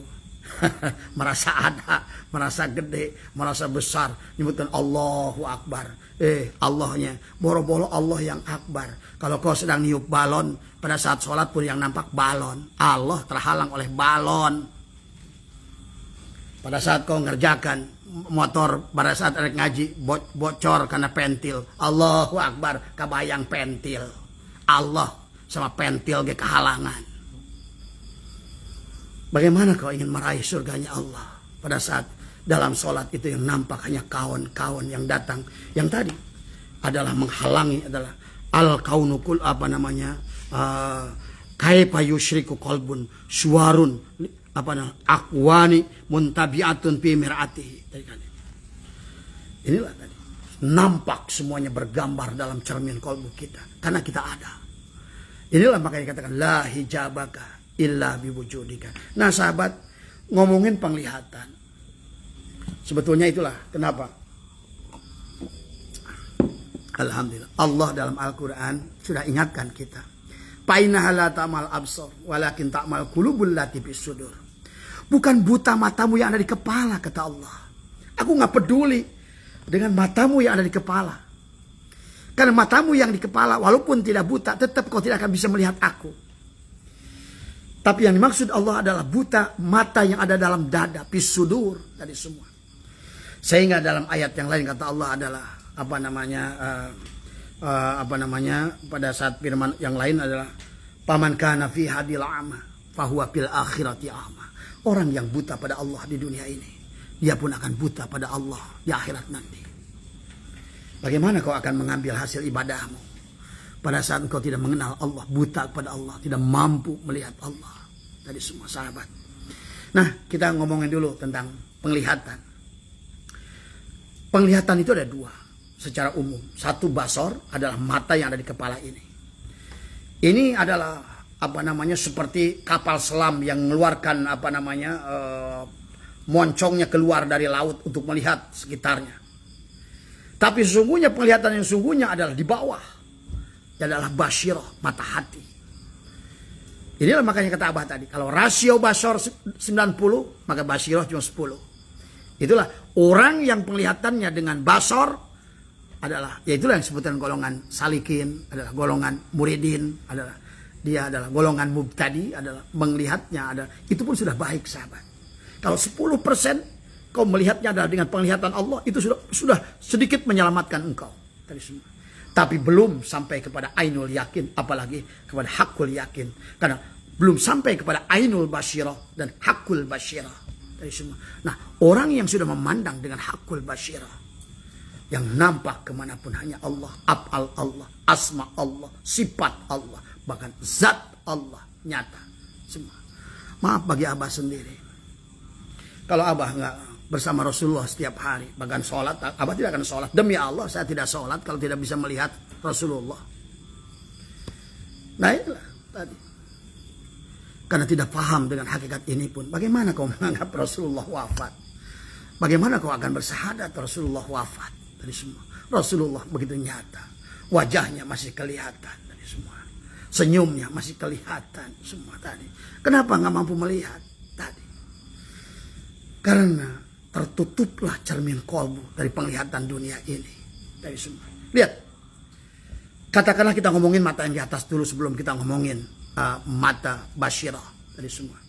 merasa ada, merasa gede, merasa besar. Nyebutkan Allahu Akbar. Allahnya, boro-boro Allah yang Akbar. Kalau kau sedang niup balon, pada saat sholat pun yang nampak balon. Allah terhalang oleh balon. Pada saat kau ngerjakan motor, pada saat ada ngaji, bocor karena pentil. Allahu Akbar, kabayang pentil. Allah sama pentil ke kehalangan. Bagaimana kau ingin meraih surganya Allah? Pada saat dalam sholat itu yang nampak hanya kawan-kawan yang datang. Yang tadi adalah menghalangi, adalah al-kaunukul kaifa yusyriku qalbun suwarun akwani muntabiatun fi mir'atihi. Inilah tadi. Nampak semuanya bergambar dalam cermin kolbu kita. Karena kita ada. Inilah makanya dikatakan la hijabaka illa biwujudika. Nah sahabat, ngomongin penglihatan. Sebetulnya itulah kenapa. Alhamdulillah. Allah dalam Al-Quran sudah ingatkan kita. Painaha la ta'mal absar walakin ta'mal qulubul lati fis sudur. Bukan buta matamu yang ada di kepala, kata Allah. Aku nggak peduli dengan matamu yang ada di kepala. Karena matamu yang di kepala walaupun tidak buta, tetap kau tidak akan bisa melihat aku. Tapi yang dimaksud Allah adalah buta mata yang ada dalam dada, fis sudur, tadi semua. Sehingga dalam ayat yang lain kata Allah adalah pada saat firman yang lain adalah paman kana fi hadil ama fahuwa fil akhirati ama. Orang yang buta pada Allah di dunia ini, dia pun akan buta pada Allah di akhirat nanti. Bagaimana kau akan mengambil hasil ibadahmu pada saat engkau tidak mengenal Allah, buta kepada Allah, tidak mampu melihat Allah? Tadi semua sahabat. Nah, kita ngomongin dulu tentang penglihatan. Penglihatan itu ada dua secara umum. Satu basor adalah mata yang ada di kepala ini. Ini adalah seperti kapal selam yang mengeluarkan moncongnya keluar dari laut untuk melihat sekitarnya. Tapi sesungguhnya penglihatan yang sungguhnya adalah di bawah. Adalah basyirah, mata hati. Inilah makanya kata Abah tadi, kalau rasio basor 90, maka basyirah cuma 10. Itulah orang yang penglihatannya dengan basor adalah, yaitulah yang disebutkan golongan salikin, adalah golongan muridin, dia adalah golongan mubtadi, adalah melihatnya ada. Itu pun sudah baik sahabat. Kalau 10% kau melihatnya adalah dengan penglihatan Allah, itu sudah sedikit menyelamatkan engkau dari semua. Tapi belum sampai kepada ainul yakin, apalagi kepada hakul yakin. Karena belum sampai kepada ainul basyirah dan hakul basyirah dari semua. Nah, orang yang sudah memandang dengan hakul basyirah, yang nampak kemanapun hanya Allah, af'al Allah, asma Allah, sifat Allah, bahkan zat Allah nyata semua. Maaf bagi Abah sendiri, kalau Abah nggak bersama Rasulullah setiap hari, bahkan sholat, Abah tidak akan sholat. Demi Allah saya tidak sholat kalau tidak bisa melihat Rasulullah. Nah itulah tadi. Karena tidak paham dengan hakikat ini pun, bagaimana kau menganggap Rasulullah wafat? Bagaimana kau akan bersahadat Rasulullah wafat? Dari semua. Rasulullah begitu nyata. Wajahnya masih kelihatan dari semua. Senyumnya masih kelihatan semua tadi. Kenapa nggak mampu melihat tadi? Karena tertutuplah cermin kolbu dari penglihatan dunia ini. Dari semua. Lihat. Katakanlah kita ngomongin mata yang di atas dulu sebelum kita ngomongin mata basyirah. Dari semua.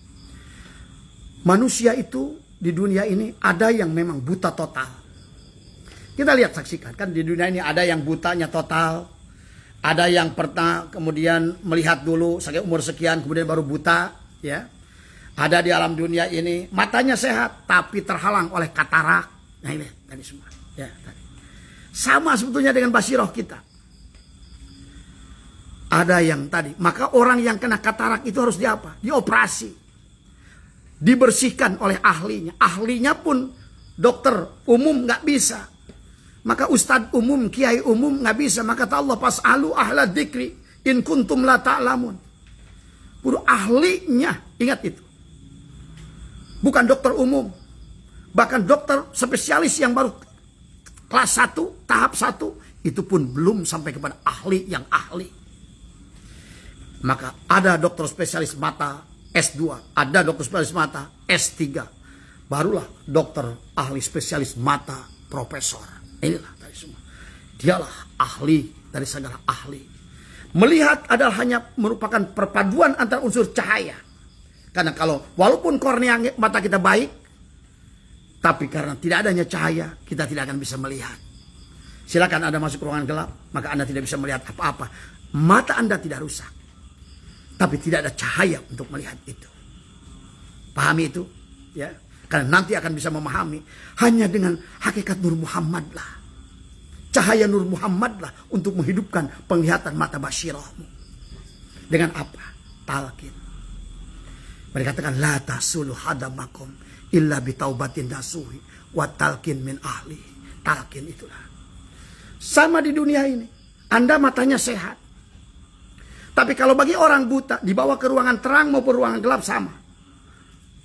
Manusia itu di dunia ini ada yang memang buta total. Kita lihat, saksikan. Kan di dunia ini ada yang butanya total. Ada yang pernah kemudian melihat dulu sampai umur sekian kemudian baru buta. Ya. Ada di alam dunia ini matanya sehat tapi terhalang oleh katarak. Nah ini tadi semua. Ya, tadi. Sama sebetulnya dengan basiroh kita. Ada yang tadi, maka orang yang kena katarak itu harus diapa? Dioperasi. Dibersihkan oleh ahlinya. Ahlinya pun dokter umum nggak bisa. Maka ustadz umum, kiai umum nggak bisa. Maka kata Allah, pas'alu ahla dzikri in kuntum la ta'lamun. Kudu ahlinya, ingat itu. Bukan dokter umum. Bahkan dokter spesialis yang baru kelas 1, tahap 1, itu pun belum sampai kepada ahli yang ahli. Maka ada dokter spesialis mata S2, ada dokter spesialis mata S3. Barulah dokter ahli spesialis mata profesor. Inilah tadi semua. Dialah ahli dari segala ahli. Melihat adalah hanya merupakan perpaduan antara unsur cahaya. Karena kalau walaupun kornea mata kita baik, tapi karena tidak adanya cahaya, kita tidak akan bisa melihat. Silakan Anda masuk ruangan gelap, maka Anda tidak bisa melihat apa-apa. Mata Anda tidak rusak. Tapi tidak ada cahaya untuk melihat itu. Pahami itu? Ya. Karena nanti akan bisa memahami. Hanya dengan hakikat Nur Muhammad lah. Cahaya Nur Muhammad lah untuk menghidupkan penglihatan mata basyirahmu. Dengan apa? Talqin. Mereka katakan, la tasulu hadamakum illa bitaubatin nasuhi wa talqin min ahli. Talqin itulah. Sama di dunia ini. Anda matanya sehat. Tapi kalau bagi orang buta, dibawa ke ruangan terang maupun ruangan gelap sama.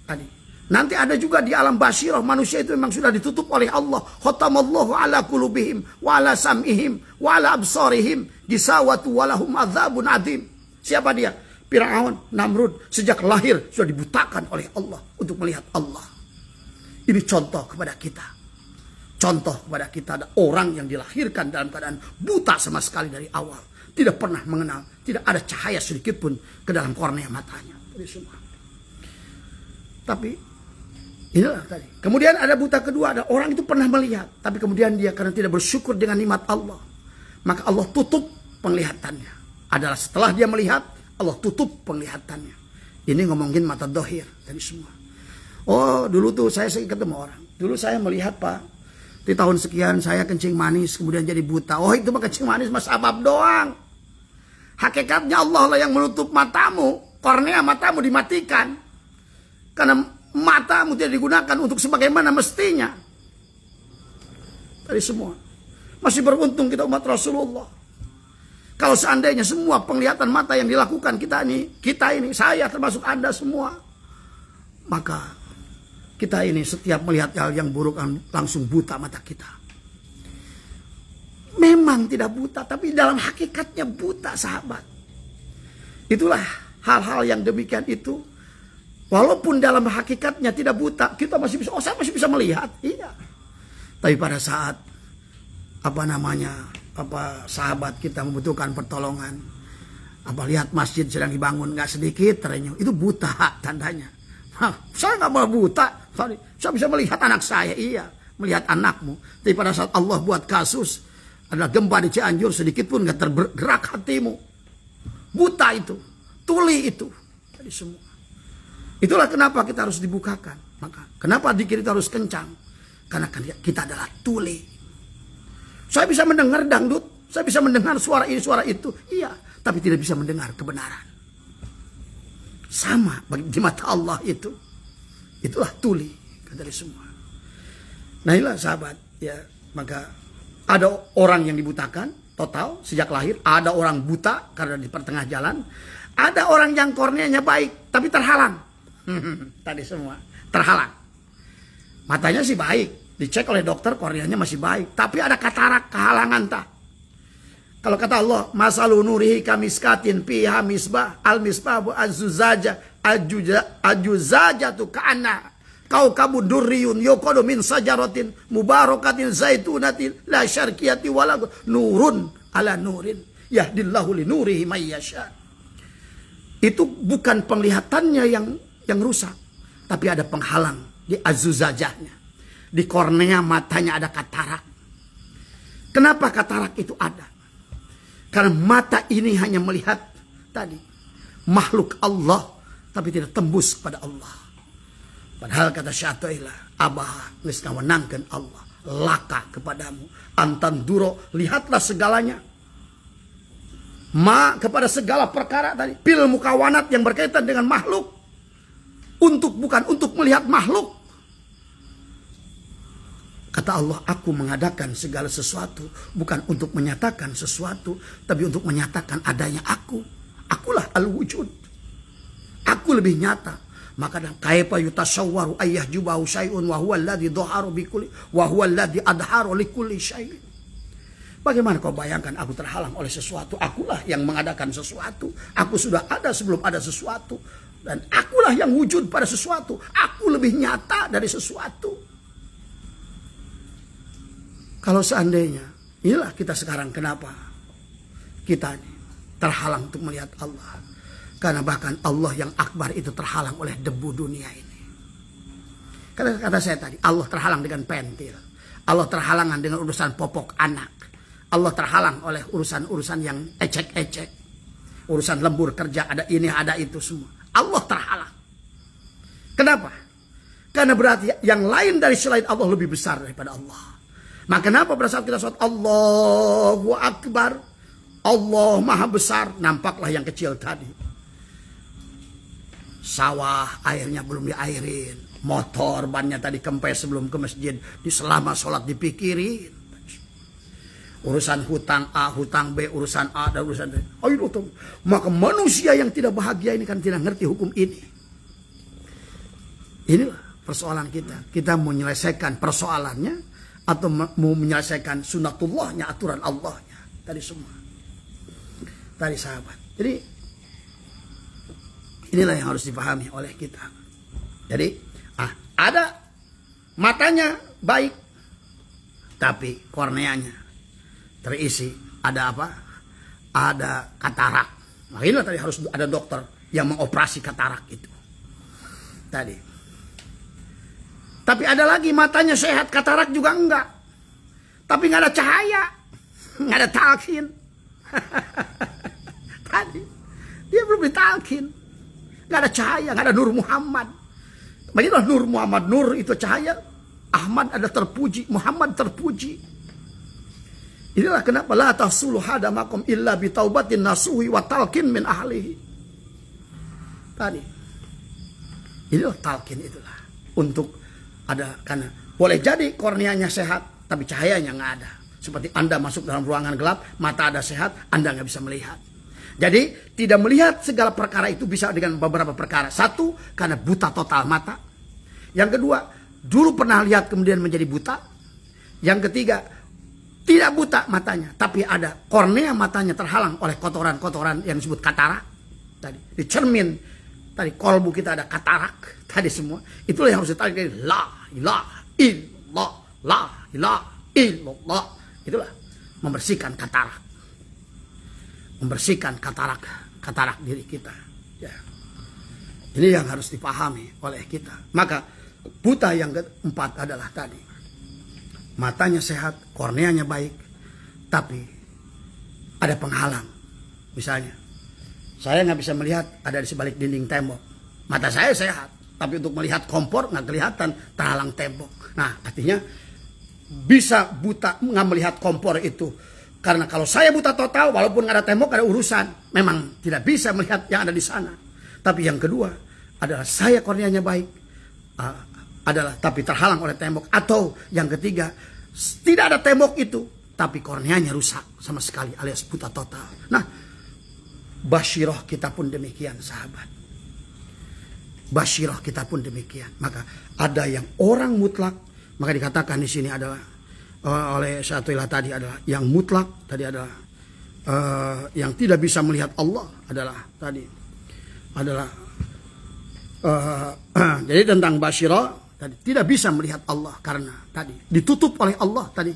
Tadi. Nanti ada juga di alam basyirah, manusia itu memang sudah ditutup oleh Allah. Khatamallahu ala qulubihim wa ala sam'ihim wa ala absarihim gisawatu walahum adzabun adzim. Siapa dia? Firaun, Namrud, sejak lahir sudah dibutakan oleh Allah untuk melihat Allah. Ini contoh kepada kita. Contoh kepada kita, ada orang yang dilahirkan dalam keadaan buta sama sekali dari awal. Tidak pernah mengenal, tidak ada cahaya sedikit pun ke dalam kornea matanya. Ini semua. Tapi inilah tadi. Kemudian ada buta kedua, ada orang itu pernah melihat, tapi kemudian dia karena tidak bersyukur dengan nikmat Allah, maka Allah tutup penglihatannya. Adalah setelah dia melihat, Allah tutup penglihatannya. Ini ngomongin mata dohir tadi semua. Oh, dulu tuh saya ketemu orang. Dulu saya melihat, Pak, di tahun sekian saya kencing manis kemudian jadi buta. Oh, itu mah kencing manis mas sabab doang. Hakikatnya Allah lah yang menutup matamu. Kornea matamu dimatikan. Karena matamu tidak digunakan untuk sebagaimana mestinya. Tadi semua. Masih beruntung kita umat Rasulullah. Kalau seandainya semua penglihatan mata yang dilakukan kita ini, saya termasuk Anda semua. Maka kita ini setiap melihat hal yang buruk langsung buta mata kita. Memang tidak buta, tapi dalam hakikatnya buta, sahabat. Itulah hal-hal yang demikian itu. Walaupun dalam hakikatnya tidak buta, kita masih bisa, saya masih bisa melihat. Iya. Tapi pada saat sahabat kita membutuhkan pertolongan, lihat masjid sedang dibangun nggak sedikit terenyuh, itu buta tandanya. Saya nggak mau buta, saya bisa melihat anak saya, iya, melihat anakmu. Tapi pada saat Allah buat kasus, adalah gempa di Cianjur, sedikit pun nggak tergerak hatimu. Buta itu, tuli itu, jadi semua. Itulah kenapa kita harus dibukakan. Maka kenapa dzikir itu harus kencang? Karena kita adalah tuli. Saya bisa mendengar dangdut, saya bisa mendengar suara ini, suara itu, iya, tapi tidak bisa mendengar kebenaran. Sama bagi di mata Allah itu. Itulah tuli dari semua. Nah inilah sahabat, ya, maka ada orang yang dibutakan total sejak lahir, ada orang buta karena di pertengah jalan, ada orang yang korneanya baik tapi terhalang. Tadi semua terhalang. Matanya sih baik, dicek oleh dokter korneanya masih baik, tapi ada katarak, kehalangan tak. Kalau kata Allah, masalu nurihi kamiskatin fiha misbah al-misbah ajuzajatu ka'anna kau kabun durriyun yuqadu min sajaratin mubarakatin zaitunatin la syarqiyati wala nurun ala nurin yahdillahu li nurihi may yasha. Itu bukan penglihatannya yang rusak, tapi ada penghalang di azuzajahnya. Di kornea matanya ada katarak. Kenapa katarak itu ada? Karena mata ini hanya melihat tadi makhluk Allah, tapi tidak tembus kepada Allah. Padahal kata Syai'illah, abah geus ngawenangkeun Allah. laka kepadamu. Antanduro, lihatlah segalanya. Ma kepada segala perkara tadi. Pil mukawanat yang berkaitan dengan makhluk. Bukan untuk melihat makhluk. Kata Allah, aku mengadakan segala sesuatu bukan untuk menyatakan sesuatu, tapi untuk menyatakan adanya aku. Akulah al-wujud. Aku lebih nyata. Maka kaifa yutasawwaru ayyah jubahu syai'un wa huwa alladhi dhaharu bikulli wa huwa alladhi adharu likulli syai'in. Bagaimana kau bayangkan aku terhalang oleh sesuatu? Akulah yang mengadakan sesuatu. Aku sudah ada sebelum ada sesuatu. Dan akulah yang wujud pada sesuatu. Aku lebih nyata dari sesuatu. Kalau seandainya, inilah kita sekarang kenapa kita terhalang untuk melihat Allah. Karena bahkan Allah yang akbar itu terhalang oleh debu dunia ini. Karena kata saya tadi, Allah terhalang dengan pentil. Allah terhalangan dengan urusan popok anak. Allah terhalang oleh urusan-urusan yang ecek-ecek. Urusan lembur kerja, ada ini, ada itu semua. Allah terhalang. Kenapa? Karena berarti yang lain dari selain Allah lebih besar daripada Allah. Maka kenapa pada saat kita sholat Allahu Akbar, Allah Maha Besar, nampaklah yang kecil tadi. Sawah airnya belum diairin, motor bannya tadi kempes sebelum ke masjid, selama sholat dipikirin. Urusan hutang A, hutang B, urusan A dan urusan B. Maka manusia yang tidak bahagia ini kan tidak ngerti hukum ini. Inilah persoalan kita. Kita mau menyelesaikan persoalannya atau mau menyelesaikan sunatullahnya, aturan Allahnya. Tadi semua. Tadi sahabat. Jadi inilah yang harus dipahami oleh kita. Jadi ada matanya baik, tapi korneanya terisi ada apa? Ada katarak. Nah inilah tadi harus ada dokter yang mengoperasi katarak itu. Tadi. Tapi ada lagi matanya sehat, katarak juga enggak. Tapi nggak ada cahaya, nggak ada talqin. Tadi dia belum ditalqin. Nggak ada cahaya, nggak ada Nur Muhammad. Begitulah Nur Muhammad. Nur itu cahaya. Ahmad ada terpuji. Muhammad terpuji. Inilah kenapa la tahsulu hadamakum illa bitaubatin nasuhi wa talqin min ahlihi. Tadi. Inilah talqin itulah. Untuk ada, karena boleh jadi korneanya sehat, tapi cahayanya nggak ada. Seperti Anda masuk dalam ruangan gelap, mata Anda sehat, Anda nggak bisa melihat. Jadi tidak melihat segala perkara itu bisa dengan beberapa perkara. Satu, karena buta total mata. Yang kedua, dulu pernah lihat kemudian menjadi buta. Yang ketiga, tidak buta matanya, tapi ada kornea matanya terhalang oleh kotoran-kotoran yang disebut katarak. Tadi di cermin, tadi kolbu kita ada katarak. Tadi semua, itulah yang harus ditarik dari la ilaha illallah, la ilaha illallah. Itulah membersihkan katarak. Membersihkan katarak diri kita. Ya. Ini yang harus dipahami oleh kita. Maka buta yang keempat adalah tadi. Matanya sehat, korneanya baik, tapi ada penghalang. Misalnya, saya nggak bisa melihat ada di sebalik dinding tembok. Mata saya sehat, tapi untuk melihat kompor nggak kelihatan, terhalang tembok. Nah, artinya bisa buta nggak melihat kompor itu. Karena kalau saya buta total, walaupun nggak ada tembok, ada urusan. Memang tidak bisa melihat yang ada di sana. Tapi yang kedua adalah saya korneanya baik, tapi terhalang oleh tembok. Atau yang ketiga, tidak ada tembok itu, tapi korneanya rusak sama sekali alias buta total. Nah, basyiroh kita pun demikian, sahabat. Basyiroh kita pun demikian. Maka ada yang orang mutlak, maka dikatakan di sini adalah oleh Syatullah tadi adalah yang mutlak, tadi adalah yang tidak bisa melihat Allah adalah tadi adalah jadi tentang basyirah tadi tidak bisa melihat Allah karena tadi ditutup oleh Allah tadi.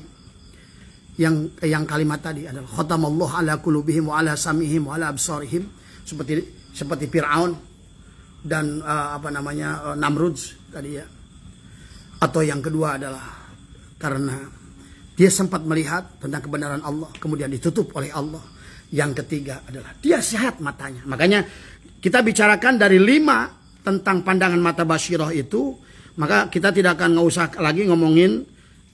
Yang kalimat tadi adalah khatamallahu ala qulubihim wa ala sam'ihim wa ala absarihim, seperti Firaun dan Namrud tadi ya. Atau yang kedua adalah karena dia sempat melihat tentang kebenaran Allah, kemudian ditutup oleh Allah. Yang ketiga adalah dia sehat matanya. Makanya kita bicarakan dari 5 tentang pandangan mata basyirah itu, maka kita tidak akan usah lagi ngomongin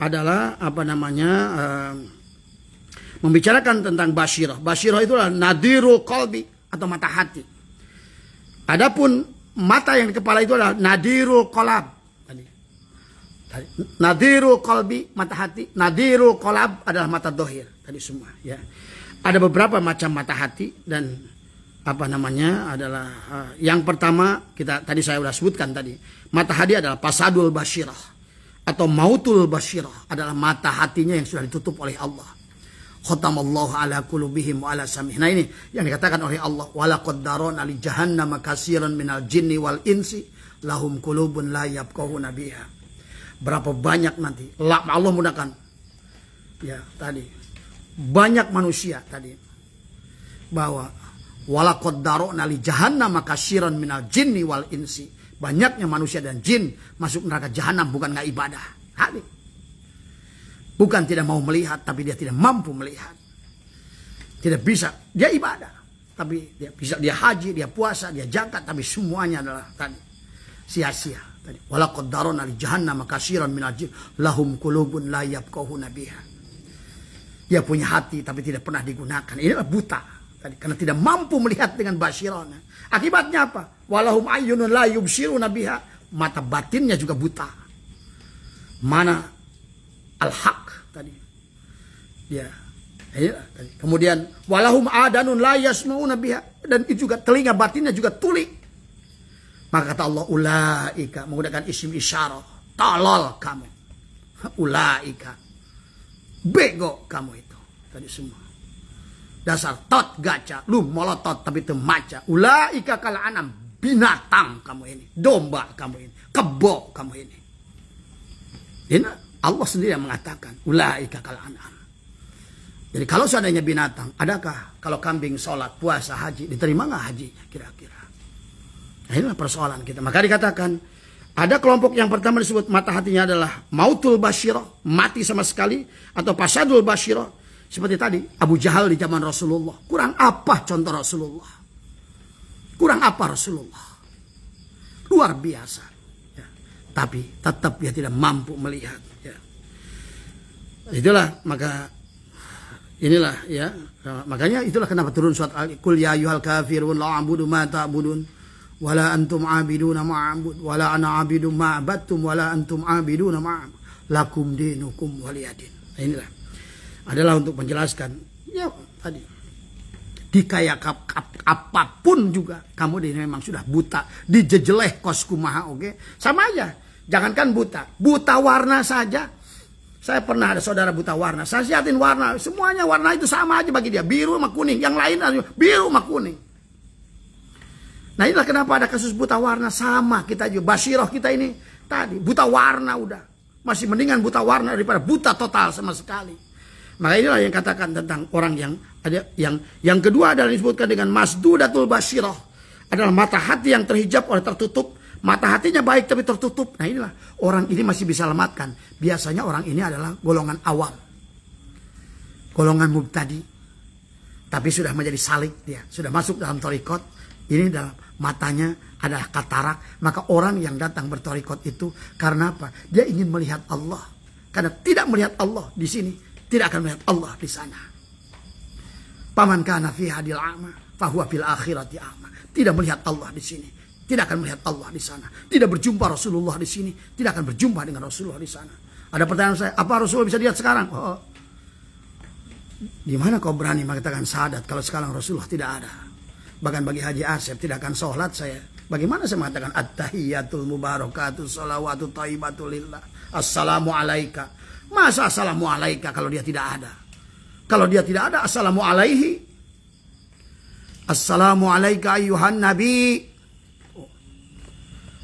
adalah apa namanya membicarakan tentang basyirah. Basyirah itu adalah nadirul qalbi atau mata hati. Adapun mata yang di kepala itu adalah nadirul qalab. Nadirul qalbi mata hati, nadirul qalab adalah mata dohir. Tadi semua ya. Ada beberapa macam mata hati dan apa namanya adalah yang pertama tadi saya sudah sebutkan tadi. Mata hati adalah pasadul basyirah atau mautul basyirah, adalah mata hatinya yang sudah ditutup oleh Allah. Khatamallahu ala qulubihim wa ala sam'ihim. Nah ini yang dikatakan oleh Allah, walaqad darana li jahannama katsiran minal jinni wal insi lahum qulubun la yafqahuna biha. Berapa banyak nanti Allah mudahkan ya tadi banyak manusia tadi bahwa walaqad darana li jahannama katsiran minal jinni wal insi. Banyaknya manusia dan jin masuk neraka jahanam bukan nggak ibadah. Hati. Bukan tidak mau melihat, tapi dia tidak mampu melihat. Tidak bisa, dia ibadah. Tapi dia bisa, dia haji, dia puasa, dia zakat, tapi semuanya adalah tadi sia-sia. Walaqad darana li jahannam katsiran minal jin lahum qulubun la yafqahuna biha. Dia punya hati tapi tidak pernah digunakan. Ini adalah buta. Tadi, karena tidak mampu melihat dengan basyirahnya. Akibatnya apa? Walahum ayyunun la yubsiruna biha. Mata batinnya juga buta. Mana al-haq tadi. Ya. Tadi. Kemudian walahum adanun la yasma'una biha, dan itu juga telinga batinnya juga tuli. Maka kata Allah ulaika, menggunakan isim isyarah. Tolol kamu. Ulaika. Bego kamu itu. Tadi semua. Dasar tot gaca, lu molotot tapi itu maca. Ulaika kal anam, binatang kamu ini, domba kamu ini, kebo kamu ini. Ini Allah sendiri yang mengatakan ulaika kal anam. Jadi kalau seandainya binatang, adakah kalau kambing sholat, puasa, haji, diterima nggak hajinya kira-kira? Nah, inilah persoalan kita. Maka dikatakan ada kelompok yang pertama disebut mata hatinya adalah mautul basyirah, mati sama sekali, atau pasadul basyirah. Seperti tadi, Abu Jahal di zaman Rasulullah. Kurang apa contoh Rasulullah? Kurang apa Rasulullah? Luar biasa. Ya. Tapi tetap dia tidak mampu melihat. Ya. Itulah, inilah ya. Makanya itulah kenapa turun surat Al-Qul ya ayyuhal kafirun la a'budu ma ta'budun wala antum 'abiduna ma a'bud wala ana 'abidu ma 'abadtum wala antum 'abiduna ma lakum dinukum waliyadin. Nah, inilah adalah untuk menjelaskan ya tadi dikaya apapun juga kamu ini memang sudah buta, dijejeleh kos kumaha, oke? Sama aja, jangankan buta warna saja. Saya pernah ada saudara buta warna, saya siatin warna, semuanya warna itu sama aja bagi dia, biru sama kuning, yang lain biru sama kuning. Nah inilah kenapa ada kasus buta warna. Sama kita juga, basyirah kita ini tadi buta warna, udah masih mendingan buta warna daripada buta total sama sekali. Maka inilah yang katakan tentang orang yang ada yang kedua adalah disebutkan dengan masdudatul basyirah, adalah mata hati yang terhijab oleh tertutup. Mata hatinya baik tapi tertutup. Nah inilah orang ini masih bisa selamatkan. Biasanya orang ini adalah golongan awam, golongan mubtadi, tapi sudah menjadi salik, dia sudah masuk dalam thariqat. Ini dalam matanya adalah katarak. Maka orang yang datang berthariqat itu karena apa? Dia ingin melihat Allah. Karena tidak melihat Allah di sini, tidak akan melihat Allah di sana. Paman kana fi hadil a'ma fahuwa fil akhirati a'ma. Tidak melihat Allah di sini, tidak akan melihat Allah di sana. Tidak berjumpa Rasulullah di sini, tidak akan berjumpa dengan Rasulullah di sana. Ada pertanyaan saya, apa Rasulullah bisa lihat sekarang? Oh, di mana kau berani mengatakan syahadat kalau sekarang Rasulullah tidak ada? Bahkan bagi Haji Asep tidak akan sholat saya. Bagaimana saya mengatakan at-tahiyatul mubarakatuh salawatu thayyibatu lillah. Assalamu alaika. Masa assalamu alaika kalau dia tidak ada? Kalau dia tidak ada, assalamu alaihi. Assalamu alaika ayyuhan nabi.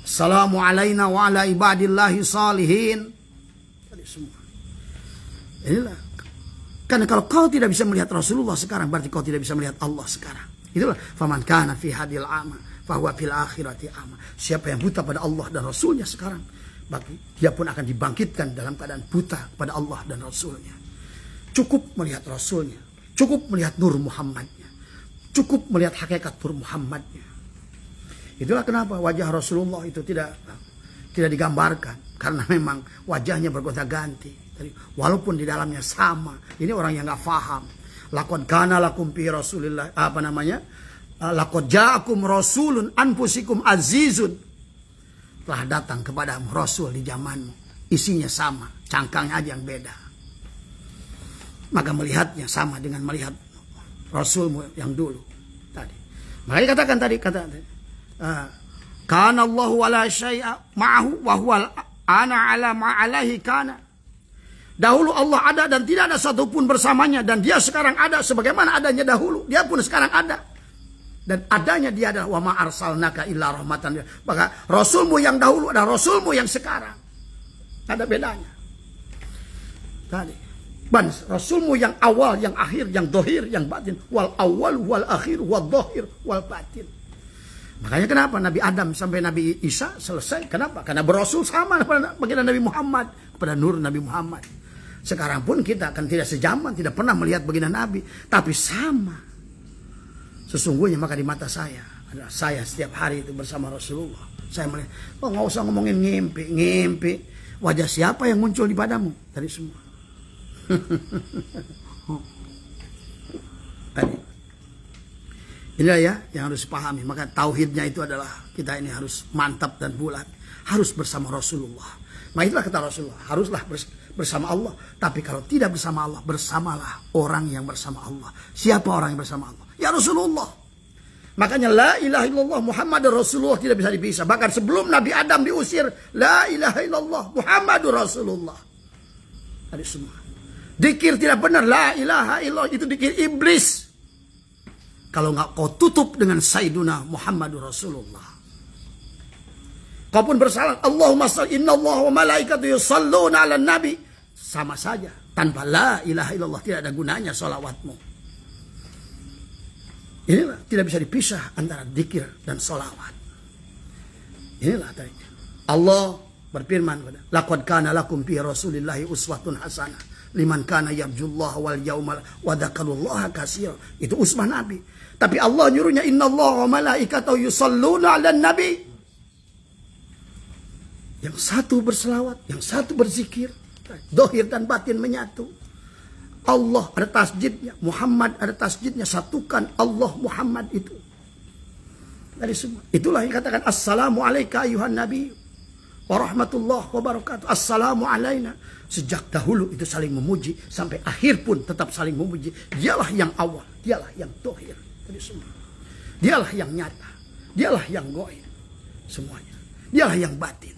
Assalamu alaina wa ala ibadillahi salihin. Inilah. Karena kalau kau tidak bisa melihat Rasulullah sekarang, berarti kau tidak bisa melihat Allah sekarang. Itulah faman kana fi hadil ama fahuwa fil akhirati ama. Siapa yang buta pada Allah dan Rasulnya sekarang, bagi dia pun akan dibangkitkan dalam keadaan buta pada Allah dan Rasulnya. Cukup melihat Rasulnya, cukup melihat nur Muhammadnya, cukup melihat hakikat nur Muhammadnya. Itulah kenapa wajah Rasulullah itu tidak digambarkan, karena memang wajahnya bergonta-ganti. Walaupun di dalamnya sama. Ini orang yang nggak paham. Laqad kana lakum fi Rasulillah, laqad ja'akum rasulun anfusikum azizun. Telah datang kepadamu rasul di zamanmu. Isinya sama, cangkangnya aja yang beda. Maka melihatnya sama dengan melihat rasulmu yang dulu tadi. Makanya katakan tadi kana Allahu ala syai'a ma'ahu wa huwa ana ala ma'alahi kana. Dahulu Allah ada dan tidak ada satupun bersamanya, dan dia sekarang ada sebagaimana adanya dahulu. Dia pun sekarang ada. Dan adanya dia adalah wa ma arsalnaka illa rahmatan. Maka rasulmu yang dahulu ada rasulmu yang sekarang. Ada bedanya. Tadi. Rasulmu yang awal, yang akhir, yang dohir, yang batin. Wal awal, wal akhir, wal dohir, wal batin. Makanya kenapa Nabi Adam sampai Nabi Isa selesai? Kenapa? Karena berasul sama dengan Nabi Muhammad. Kepada nur Nabi Muhammad. Sekarang pun kita akan tidak sejaman, tidak pernah melihat baginda Nabi. Tapi sama. Sesungguhnya maka di mata saya adalah saya setiap hari itu bersama Rasulullah. Saya melihat, oh nggak usah ngomongin ngimpi. Wajah siapa yang muncul di padamu? Tadi semua. Inilah ya yang harus dipahami. Maka tauhidnya itu adalah kita ini harus mantap dan bulat. Harus bersama Rasulullah. Nah itulah kata Rasulullah. Haruslah bersama Allah. Tapi kalau tidak bersama Allah, bersamalah orang yang bersama Allah. Siapa orang yang bersama Allah? Ya Rasulullah. Makanya la ilaha illallah Muhammad Rasulullah tidak bisa dipisah. Bahkan sebelum Nabi Adam diusir, la ilaha illallah Muhammadur Rasulullah. Ada semua. Dikir tidak benar, la ilaha illallah itu dikir iblis. Kalau nggak kau tutup dengan Sayyiduna Muhammadur Rasulullah. Kau pun bersalah, Allahumma salli inna Allah wa malaikatu yusalluna ala nabi. Sama saja. Tanpa la ilaha illallah tidak ada gunanya salawatmu. Inilah tidak bisa dipisah antara dzikir dan salawat. Inilah tadi. Allah berfirman, laqad kana lakum fi Rasulillahi uswatun hasanah liman kana yarjullaha wal yaumal wa dzakarullaha katsira. Itu uswah Nabi. Tapi Allah nyuruhnya innallaha wa malaikatahu yusalluna 'alan nabi. Yang satu berselawat, yang satu berzikir. Dohir dan batin menyatu. Allah ada tasjidnya, Muhammad ada tasjidnya, satukan Allah Muhammad itu. Dari semua. Itulah yang katakan assalamu alayka ayuhan nabi wa rahmatullah wa barakatuh. Assalamu alayna. Sejak dahulu itu saling memuji, sampai akhir pun tetap saling memuji. Dialah yang awal, dialah yang dohir. Dari semua. Dialah yang nyata, dialah yang goib. Semuanya. Dialah yang batin.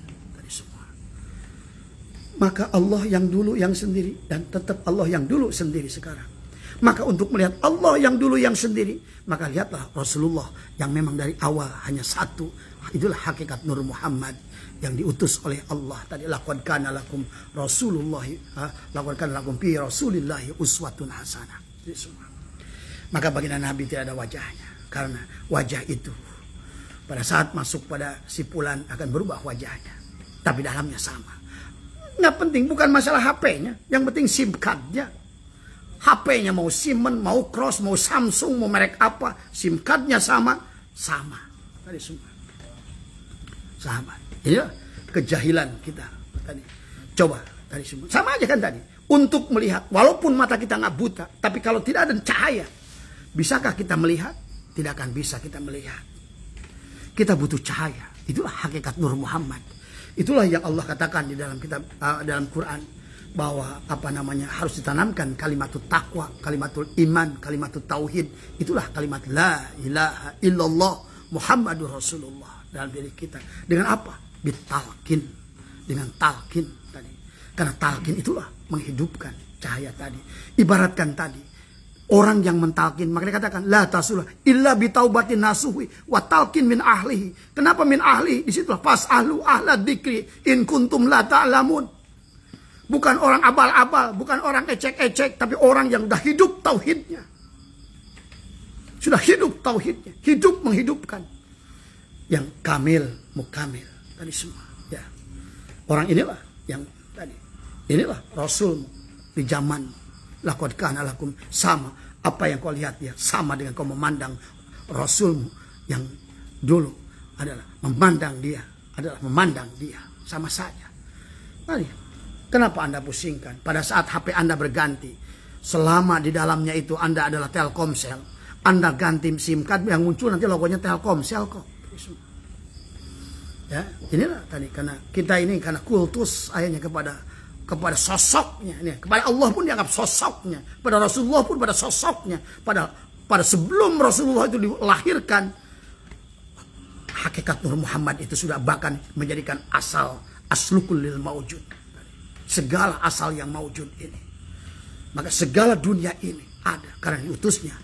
Maka Allah yang dulu yang sendiri, dan tetap Allah yang dulu sendiri sekarang. Maka untuk melihat Allah yang dulu yang sendiri, maka lihatlah Rasulullah yang memang dari awal hanya satu. Itulah hakikat Nur Muhammad yang diutus oleh Allah. Tadi laqad kana lakum Rasulullah, laqad kana lakum fi Rasulillahi uswatun hasanah. Maka baginda Nabi tidak ada wajahnya, karena wajah itu pada saat masuk pada sipulan akan berubah wajahnya, tapi dalamnya sama. Nggak penting, bukan masalah HP-nya. Yang penting SIM card-nya. HP-nya mau Siemens, mau Cross, mau Samsung, mau merek apa. SIM card-nya sama. Sama. Tadi semua. Sama. Ini kejahilan kita. Tadi. Coba. Tadi semua. Sama aja kan tadi. Untuk melihat. Walaupun mata kita nggak buta. Tapi kalau tidak ada cahaya. Bisakah kita melihat? Tidak akan bisa kita melihat. Kita butuh cahaya. Itulah hakikat Nur Muhammad. Itulah yang Allah katakan di dalam kitab dalam Quran, bahwa harus ditanamkan kalimatul takwa, kalimatul iman, kalimatul tauhid. Itulah kalimat la ilaha illallah Muhammadur Rasulullah dalam diri kita. Dengan apa? Bitalkin, dengan talkin tadi. Karena talkin itulah menghidupkan cahaya tadi. Ibaratkan tadi orang yang mentalkin, maka dikatakan la tasulah illa bitaubatin nasuhi wa talkin min ahlihi. Kenapa min ahli? Disitulah fas'alu ahla dzikri in kuntum la ta'lamun. Bukan orang abal-abal, bukan orang ecek-ecek, tapi orang yang sudah hidup tauhidnya. Sudah hidup tauhidnya, hidup menghidupkan. Yang kamil, mukamil, tadi semua. Ya. Orang inilah yang tadi. Inilah Rasul di zaman. Laqad kana lakum, sama apa yang kau lihat ya, sama dengan kau memandang Rasulmu yang dulu adalah memandang dia, sama saja. Mari Kenapa Anda pusingkan? Pada saat HP Anda berganti, selama di dalamnya itu Anda adalah Telkomsel, Anda ganti SIM card yang muncul nanti logonya Telkomsel kok. Ya, inilah tadi karena kita ini karena kultus akhirnya kepada sosoknya, ini kepada Allah pun dianggap sosoknya, pada Rasulullah pun pada sosoknya, pada sebelum Rasulullah itu dilahirkan, hakikat Nur Muhammad itu sudah bahkan menjadikan aslukul lil maujud, segala asal yang maujud ini, maka segala dunia ini ada karena diutusnya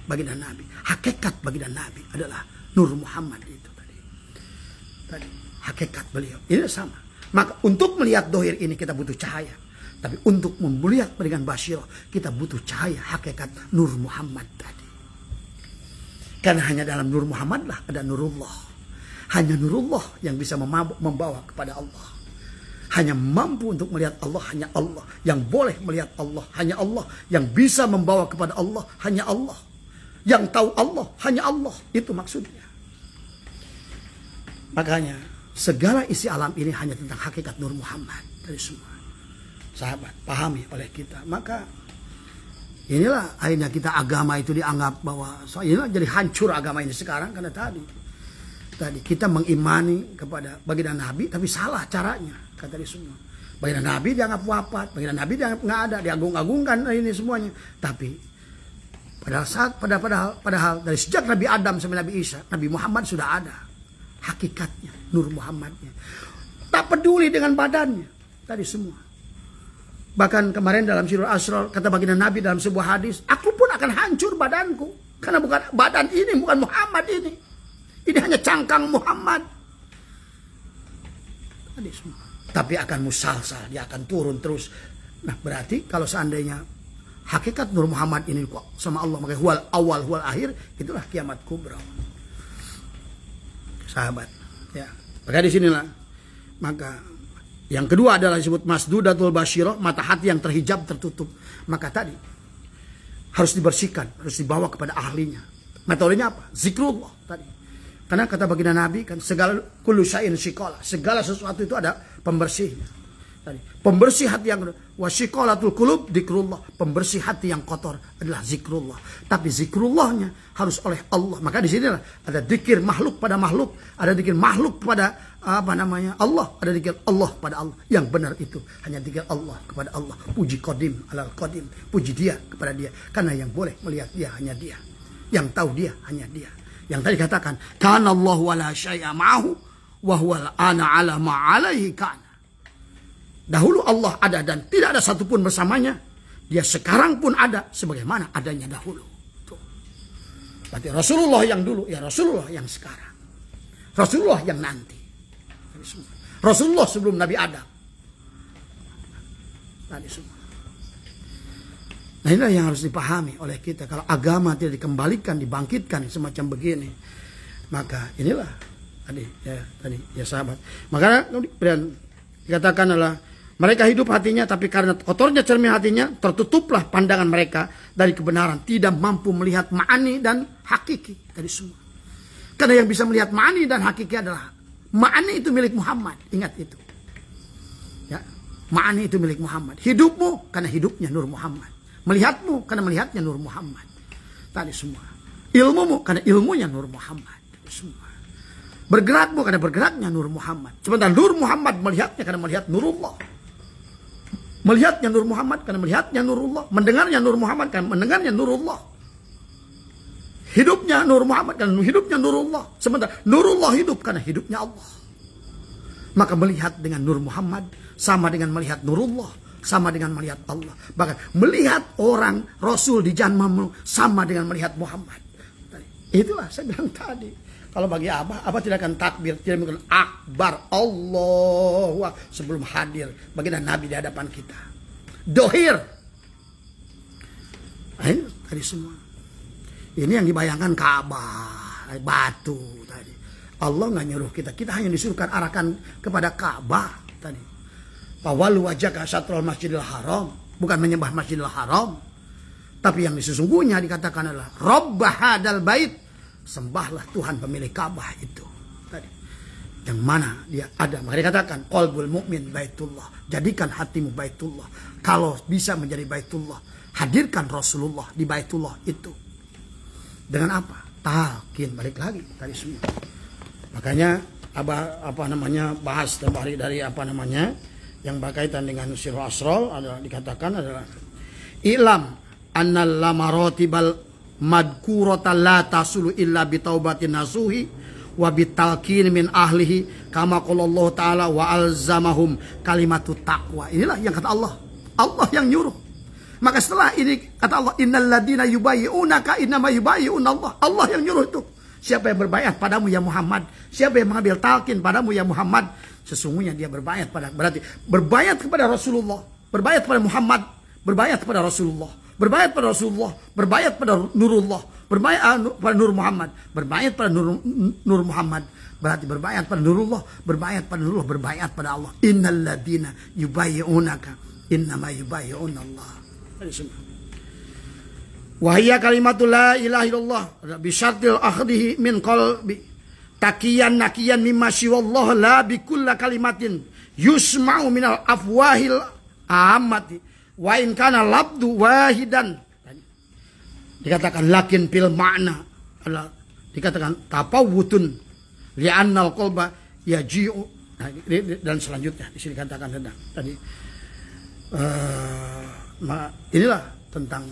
baginda Nabi. Hakikat baginda Nabi adalah Nur Muhammad itu tadi hakikat beliau ini sama. Maka untuk melihat dohir ini kita butuh cahaya, tapi untuk melihat dengan basyirah kita butuh cahaya hakikat Nur Muhammad tadi. Karena hanya dalam Nur Muhammad lah ada Nurullah. Hanya Nurullah yang bisa membawa kepada Allah. Hanya mampu untuk melihat Allah, hanya Allah yang boleh melihat Allah, hanya Allah yang bisa membawa kepada Allah, hanya Allah yang tahu Allah, hanya Allah. Itu maksudnya. Makanya segala isi alam ini hanya tentang hakikat Nur Muhammad dari semua. Sahabat, pahami oleh kita. Maka inilah akhirnya kita agama itu dianggap bahwa inilah jadi hancur agama ini sekarang karena tadi kita mengimani kepada baginda Nabi tapi salah caranya kata di semua. Baginda Nabi dianggap wafat, baginda Nabi dianggap nggak ada, diagung-agungkan ini semuanya. Tapi padahal dari sejak Nabi Adam sampai Nabi Isa, Nabi Muhammad sudah ada hakikatnya, Nur Muhammadnya. Tak peduli dengan badannya tadi semua. Bahkan kemarin dalam Sirul Asrar kata baginda Nabi dalam sebuah hadis, aku pun akan hancur badanku karena bukan badan ini, bukan Muhammad ini. Ini hanya cangkang Muhammad. Tadi semua. Tapi akan musalsal, dia akan turun terus. Nah, berarti kalau seandainya hakikat Nur Muhammad ini kok sama Allah, maka huwal awal huwal akhir, itulah kiamat kubra. Sahabat, ya. Maka di sinilah maka yang kedua adalah disebut masdudatul basyirah, mata hati yang terhijab, tertutup. Maka tadi harus dibersihkan, harus dibawa kepada ahlinya. Metodenya apa? Zikrullah tadi. Karena kata baginda Nabi kan segala kullu syai'in shiqala, segala sesuatu itu ada pembersihnya. Tadi, pembersih hati yang wasiqalatul qulub zikrullah, pembersih hati yang kotor adalah zikrullah. Tapi zikrullahnya harus oleh Allah. Maka di sini ada zikir makhluk pada makhluk, ada zikir makhluk pada Allah, ada zikir Allah pada Allah. Yang benar itu hanya zikir Allah kepada Allah. Puji qadim alal qadim, puji dia kepada dia. Karena yang boleh melihat dia hanya dia, yang tahu dia hanya dia. Yang tadi katakan kana Allahu wala syai'a ma'ahu wa huwa ana ala ma alaihi kana. Dahulu Allah ada dan tidak ada satupun bersamanya. Dia sekarang pun ada sebagaimana adanya dahulu. Tuh. Berarti Rasulullah yang dulu, ya Rasulullah yang sekarang. Rasulullah yang nanti. Rasulullah sebelum Nabi Adam. Tadi semua. Nah inilah yang harus dipahami oleh kita. Kalau agama tidak dikembalikan, dibangkitkan semacam begini, maka inilah tadi ya sahabat. Maka kemudian dikatakan adalah mereka hidup hatinya, tapi karena kotornya cermin hatinya, tertutuplah pandangan mereka dari kebenaran. Tidak mampu melihat ma'ani dan hakiki dari semua. Karena yang bisa melihat ma'ani dan hakiki adalah ma'ani itu milik Muhammad. Ingat itu. Ya, ma'ani itu milik Muhammad. Hidupmu karena hidupnya Nur Muhammad. Melihatmu karena melihatnya Nur Muhammad. Tadi semua. Ilmumu karena ilmunya Nur Muhammad. Tadi semua. Bergerakmu karena bergeraknya Nur Muhammad. Sementara Nur Muhammad melihatnya karena melihat Nurullah. Melihatnya Nur Muhammad karena melihatnya Nurullah. Mendengarnya Nur Muhammad karena mendengarnya Nurullah. Hidupnya Nur Muhammad karena hidupnya Nurullah. Sementara Nurullah hidup karena hidupnya Allah. Maka melihat dengan Nur Muhammad sama dengan melihat Nurullah, sama dengan melihat Allah. Bahkan melihat orang Rasul di Janmamu sama dengan melihat Muhammad. Itulah saya bilang tadi. Kalau bagi Abah tidak akan takbir, tidak mungkin akbar Allahu sebelum hadir baginda Nabi di hadapan kita. Dohir. Ini tadi semua. Ini yang dibayangkan Ka'bah, batu tadi. Allah nggak nyuruh kita, kita hanya disuruhkan arahkan kepada Ka'bah tadi. Fawalu wajhaka syatrul Masjidil Haram, bukan menyembah Masjidil Haram. Tapi yang sesungguhnya dikatakan adalah Rabb hadzal bait. Sembahlah Tuhan pemilik Ka'bah itu. Tadi. yang mana dia ada. Maka dikatakan qalbul mu'min baitullah. Jadikan hatimu baitullah. Kalau bisa menjadi baitullah, hadirkan Rasulullah di baitullah itu. Dengan apa? Talqin, balik lagi tadi semua. Makanya bahas dari yang berkaitan dengan sirru asrol adalah dikatakan adalah ilam annal lamaratibal madkurata la tasulu illa bitaubatin nasuhi wa bitalqin min ahlihi kama qala Allah taala wa alzamahum kalimatut taqwa. Inilah yang kata Allah. Allah yang nyuruh. Maka setelah ini kata Allah innal ladina yubayyi'unaka innama yubayyi'una Allah. Allah yang nyuruh itu. Siapa yang berbaiat padamu ya Muhammad, siapa yang mengambil talqin padamu ya Muhammad, sesungguhnya dia berbaiat berarti berbaiat kepada Rasulullah, berbaiat kepada Muhammad, berbaiat kepada Rasulullah, berbaiat pada Rasulullah, berbaiat pada Nurullah, berbaiat pada Nur Muhammad, berbaiat pada Nur Muhammad, berarti berbaiat pada Nurullah, berbaiat pada Nurullah, berbaiat pada Allah. Innal ladina yubayyi'unaka innama yubayyi'una Allah. Wahia kalimatul la ilaha illallah bisyartil akhdihi min qalbi takiyan nakiyan mimma siwallah la bikulla kalimatin yusma'u minal afwahil ammati wa in kana labdu wahidan. Dikatakan lakin fil makna adalah dikatakan tapawutun li'annal qalba yaji'u. Dan selanjutnya di sini dikatakan tadi inilah tentang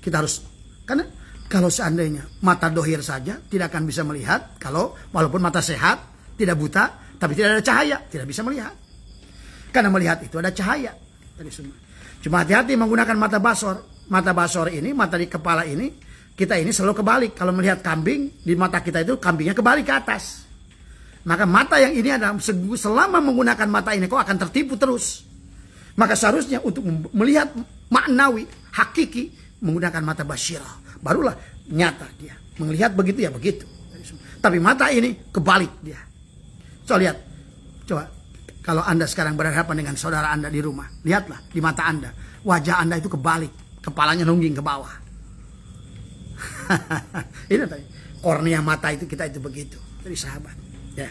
kita harus, karena kalau seandainya mata dohir saja tidak akan bisa melihat, kalau walaupun mata sehat tidak buta tapi tidak ada cahaya tidak bisa melihat, karena melihat itu ada cahaya tadi semua. Cuma hati-hati menggunakan mata basor ini, mata di kepala ini, kita ini selalu kebalik. Kalau melihat kambing di mata kita itu kambingnya kebalik ke atas, maka mata yang ini adalah selama menggunakan mata ini kau akan tertipu terus. Maka seharusnya untuk melihat maknawi hakiki menggunakan mata basyirah, barulah nyata dia. Melihat begitu ya begitu. Tapi mata ini kebalik dia. So lihat, coba kalau Anda sekarang berhadapan dengan saudara Anda di rumah, lihatlah di mata Anda, wajah Anda itu kebalik, kepalanya nungging ke bawah. Ini tadi kornea mata itu kita itu begitu. Dari sahabat. Ya.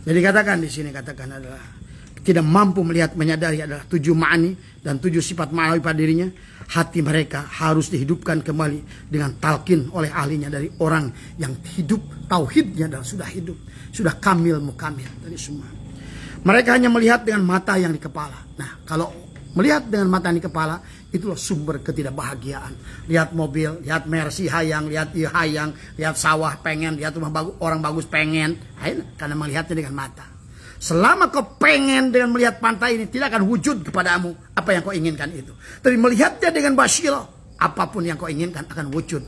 Jadi katakan di sini katakan adalah tidak mampu melihat menyadari adalah 7 ma'ani dan 7 sifat ma'nawi pada dirinya. Hati mereka harus dihidupkan kembali dengan talqin oleh ahlinya dari orang yang hidup tauhidnya dan sudah hidup, sudah kamil mukamil dari semua. Mereka hanya melihat dengan mata yang di kepala. Nah, kalau melihat dengan mata yang di kepala, itulah sumber ketidakbahagiaan. Lihat mobil, lihat Mercy hayang, lihat hayang, lihat sawah pengen, lihat rumah bagus, orang bagus pengen. Karena melihatnya dengan mata. Selama kau pengen dengan melihat pantai ini, tidak akan wujud kepadamu apa yang kau inginkan itu. Tapi melihatnya dengan basyirah, apapun yang kau inginkan akan wujud.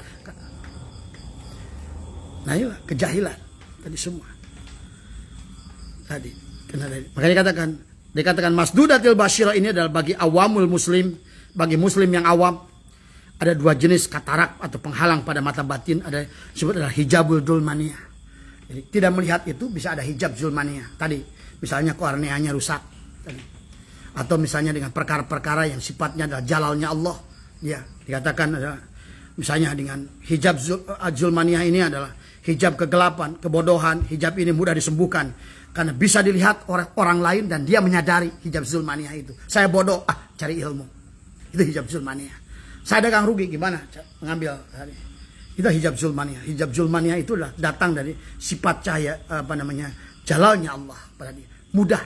Nah inilah kejahilan tadi semua. Tadi. Makanya dikatakan masdudatil basyirah ini adalah bagi awamul muslim, bagi muslim yang awam. Ada 2 jenis katarak atau penghalang pada mata batin, ada disebut adalah hijabul zulmaniyah. Jadi tidak melihat itu bisa ada hijab zulmaniyah. Tadi misalnya korneanya rusak tadi. Atau misalnya dengan perkara-perkara yang sifatnya adalah jalalnya Allah. Ya, dikatakan adalah misalnya dengan hijab zulmaniyah ini adalah hijab kegelapan, kebodohan. Hijab ini mudah disembuhkan karena bisa dilihat orang lain dan dia menyadari hijab zulmaniyah itu. Saya bodoh, cari ilmu. Itu hijab zulmaniyah. Saya dagang rugi, gimana mengambil tadi. Itu hijab zulmaniyah. Hijab zulmaniyah itu adalah datang dari sifat cahaya jalalnya Allah pada dia. Mudah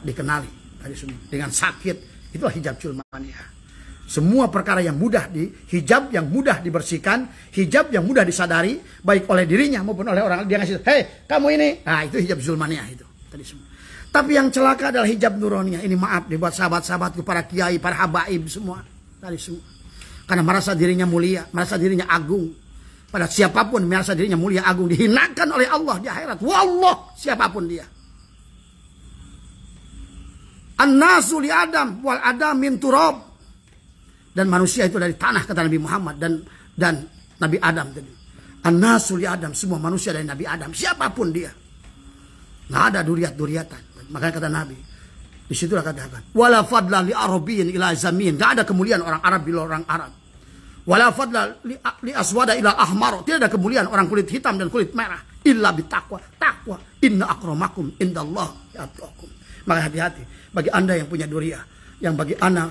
dikenali tadi semua. Dengan sakit, itulah hijab zulmaniyah. Semua perkara yang mudah hijab yang mudah dibersihkan, hijab yang mudah disadari baik oleh dirinya maupun oleh orang. Dia ngasih, "Hei, kamu ini." Nah, itu hijab zulmaniyah itu tadi semua. Tapi yang celaka adalah hijab nuroniyah. Ini maaf dibuat sahabat-sahabatku, para kiai, para habaib semua tadi semua. Karena merasa dirinya mulia, merasa dirinya agung. Pada siapapun merasa dirinya mulia agung dihinakan oleh Allah di akhirat. Wallah, siapapun dia. An-nasu li Adam wal Adam min turab. Dan manusia itu dari tanah kata Nabi Muhammad dan Nabi Adam tadi. An-nasu li Adam, semua manusia dari Nabi Adam, siapapun dia. Nggak ada duriat-duriatan. Makanya kata Nabi, di situlah katakan, wala fadla li arabiyyin ila zamin. Nggak ada kemuliaan orang Arab bila orang Arab. Wala fadla li aswada ila ahmar. Tidak ada kemuliaan orang kulit hitam dan kulit merah. illa bitaqwa. Taqwa, inna akramakum indallah yatqakum. Maka hati-hati bagi Anda yang punya duriah, yang bagi Anda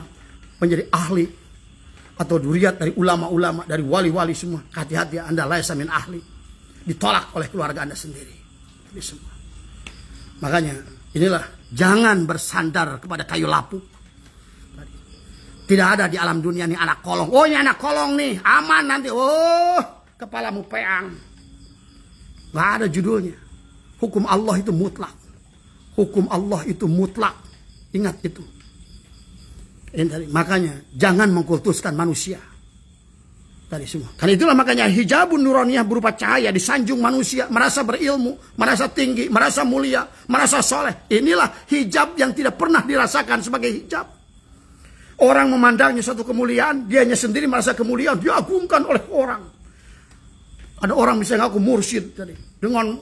menjadi ahli atau duriat dari ulama-ulama, dari wali-wali semua. Hati-hati, Anda laisa min ahli. Ditolak oleh keluarga Anda sendiri. Ini semua. Makanya inilah, jangan bersandar kepada kayu lapuk. Tidak ada di alam dunia nih anak kolong. Oh, ini anak kolong nih, aman nanti. Oh, kepalamu peang. Gak ada judulnya. Hukum Allah itu mutlak. Hukum Allah itu mutlak. Ingat itu. Makanya jangan mengkultuskan manusia. Tadi semua. Karena itulah makanya hijabun nuraniyah berupa cahaya disanjung manusia, merasa berilmu, merasa tinggi, merasa mulia, merasa soleh. Inilah hijab yang tidak pernah dirasakan sebagai hijab. Orang memandangnya satu kemuliaan, dianya sendiri merasa kemuliaan, diagungkan oleh orang. Ada orang misalnya aku mursyid tadi, dengan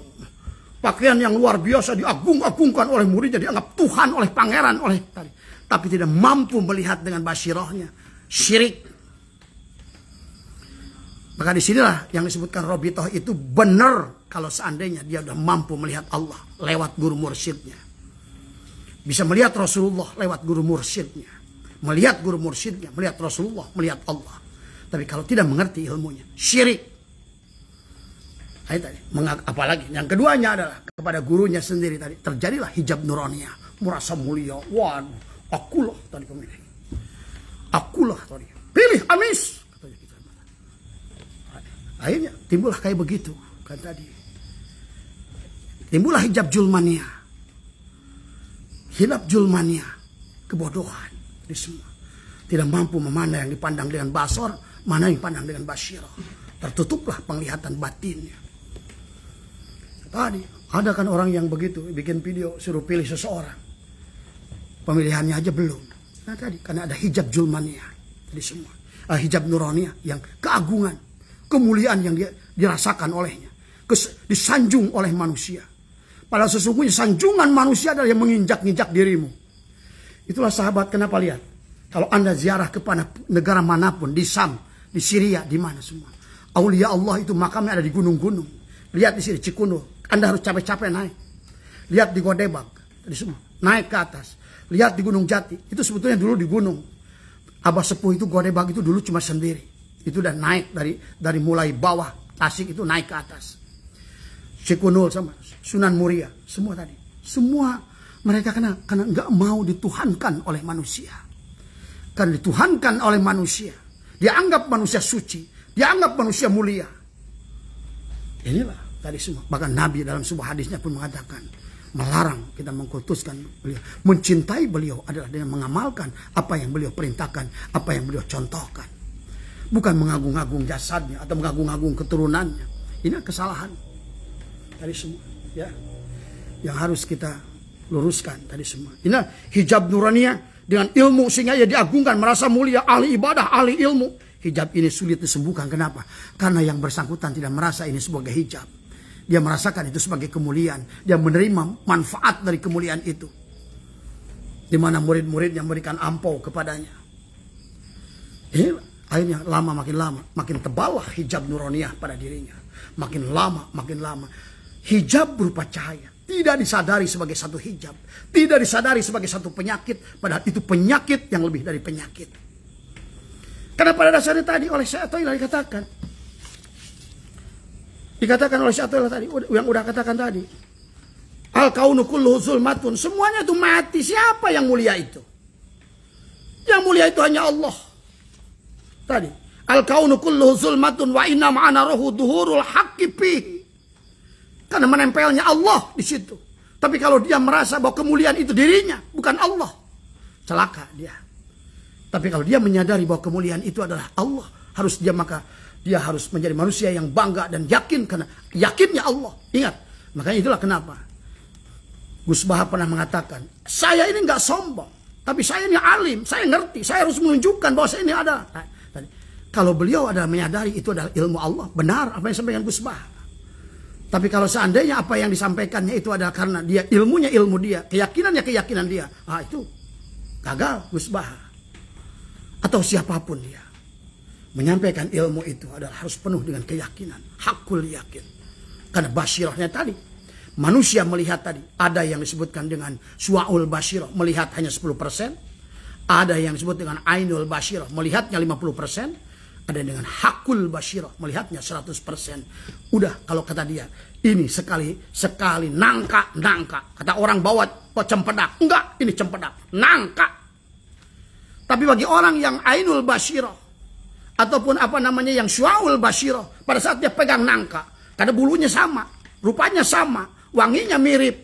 pakaian yang luar biasa diagung-agungkan oleh muridnya, dianggap Tuhan oleh pangeran oleh tadi. Tapi tidak mampu melihat dengan basirohnya. Syirik. Maka disinilah yang disebutkan Robitoh itu benar kalau seandainya dia sudah mampu melihat Allah lewat guru mursyidnya. Bisa melihat Rasulullah lewat guru mursyidnya. Melihat guru mursyidnya, melihat Rasulullah, melihat Allah. Tapi kalau tidak mengerti ilmunya, syirik. Apalagi yang keduanya adalah kepada gurunya sendiri tadi. Terjadilah hijab nuraniyah. Merasa mulia. Waduh. Akulah tadi pemilih. Akulah tadi. Pilih Anies. Akhirnya timbullah kayak begitu. Kan tadi. Timbullah hijab julmania. Hijab julmania. Kebodohan. Ini semua. Tidak mampu memandang yang dipandang dengan basor. Mana yang dipandang dengan basyirah. Tertutuplah penglihatan batinnya. Tadi. Ada kan orang yang begitu. Bikin video suruh pilih seseorang. Pemilihannya aja belum. Nah tadi karena ada hijab julmania di semua. Hijab nuraniyah yang keagungan, kemuliaan yang dirasakan olehnya, disanjung oleh manusia. Padahal sesungguhnya sanjungan manusia adalah yang menginjak-injak dirimu. Itulah sahabat, kenapa lihat? Kalau Anda ziarah kepada negara manapun, di Sam, di Syria, di mana semua. Aulia Allah itu makamnya ada di gunung-gunung. Lihat di sini Cikundul, Anda harus capek-capek naik. Lihat di Godebag, di semua, naik ke atas. Lihat di Gunung Jati, itu sebetulnya dulu di gunung. Abah Sepuh itu Godebag itu dulu cuma sendiri. Itu udah naik dari mulai bawah Tasik itu naik ke atas. Cikundul sama Sunan Muria, semua tadi. Semua mereka karena nggak mau dituhankan oleh manusia. Karena dituhankan oleh manusia, dianggap manusia suci, dianggap manusia mulia. Inilah tadi semua. Bahkan Nabi dalam sebuah hadisnya pun mengatakan, melarang kita mengkultuskan beliau. Mencintai beliau adalah dengan mengamalkan apa yang beliau perintahkan, apa yang beliau contohkan. Bukan mengagung-agung jasadnya atau mengagung-agung keturunannya. Ini kesalahan tadi semua, ya, yang harus kita luruskan tadi semua. Ini hijab nuraniyah dengan ilmu sehingga ia diagungkan, merasa mulia, ahli ibadah, ahli ilmu. Hijab ini sulit disembuhkan. Kenapa? Karena yang bersangkutan tidak merasa ini sebagai hijab. Dia merasakan itu sebagai kemuliaan. Dia menerima manfaat dari kemuliaan itu. Di mana murid-muridnya memberikan ampau kepadanya. Ini akhirnya makin lama, makin teballah hijab nuraniyah pada dirinya. Makin lama. Hijab berupa cahaya. Tidak disadari sebagai satu hijab. Tidak disadari sebagai satu penyakit. Padahal itu penyakit yang lebih dari penyakit. Karena pada dasarnya tadi oleh Syekh Athaillah dikatakan oleh Syekh Athaillah tadi, yang udah katakan tadi. Al-kaunu kulluhu zulmatun. Semuanya itu mati. Siapa yang mulia itu? Yang mulia itu hanya Allah. Tadi. Al-kaunu kulluhu zulmatun wa inna ma'ana rohu duhurul haqqi fihi. Karena menempelnya Allah di situ. Tapi kalau dia merasa bahwa kemuliaan itu dirinya, bukan Allah, celaka dia. Tapi kalau dia menyadari bahwa kemuliaan itu adalah Allah, maka dia harus menjadi manusia yang bangga dan yakin karena yakinnya Allah. Ingat, makanya itulah kenapa Gus Baha pernah mengatakan, saya ini nggak sombong, tapi saya ini alim, saya ngerti, saya harus menunjukkan bahwa saya ini ada. Kalau beliau adalah menyadari itu adalah ilmu Allah, benar apa yang disampaikan Gus Baha. Tapi kalau seandainya apa yang disampaikannya itu adalah karena dia ilmunya ilmu dia, keyakinannya keyakinan dia, itu gagal Gus Baha. Atau siapapun dia. Menyampaikan ilmu itu adalah harus penuh dengan keyakinan. Hakul yakin. Karena basyirahnya tadi, manusia melihat tadi, ada yang disebutkan dengan su'aul basyirah, melihat hanya 10%. Ada yang disebut dengan ainul basyirah, melihatnya 50%. Ada dengan hakul basyirah, melihatnya 100%. Udah, kalau kata dia, ini sekali nangka. Kata orang bawa cempedak, enggak, ini cempedak, nangka. Tapi bagi orang yang ainul basyirah, ataupun apa namanya yang syu'aul basyirah, pada saat dia pegang nangka, karena bulunya sama, rupanya sama, wanginya mirip.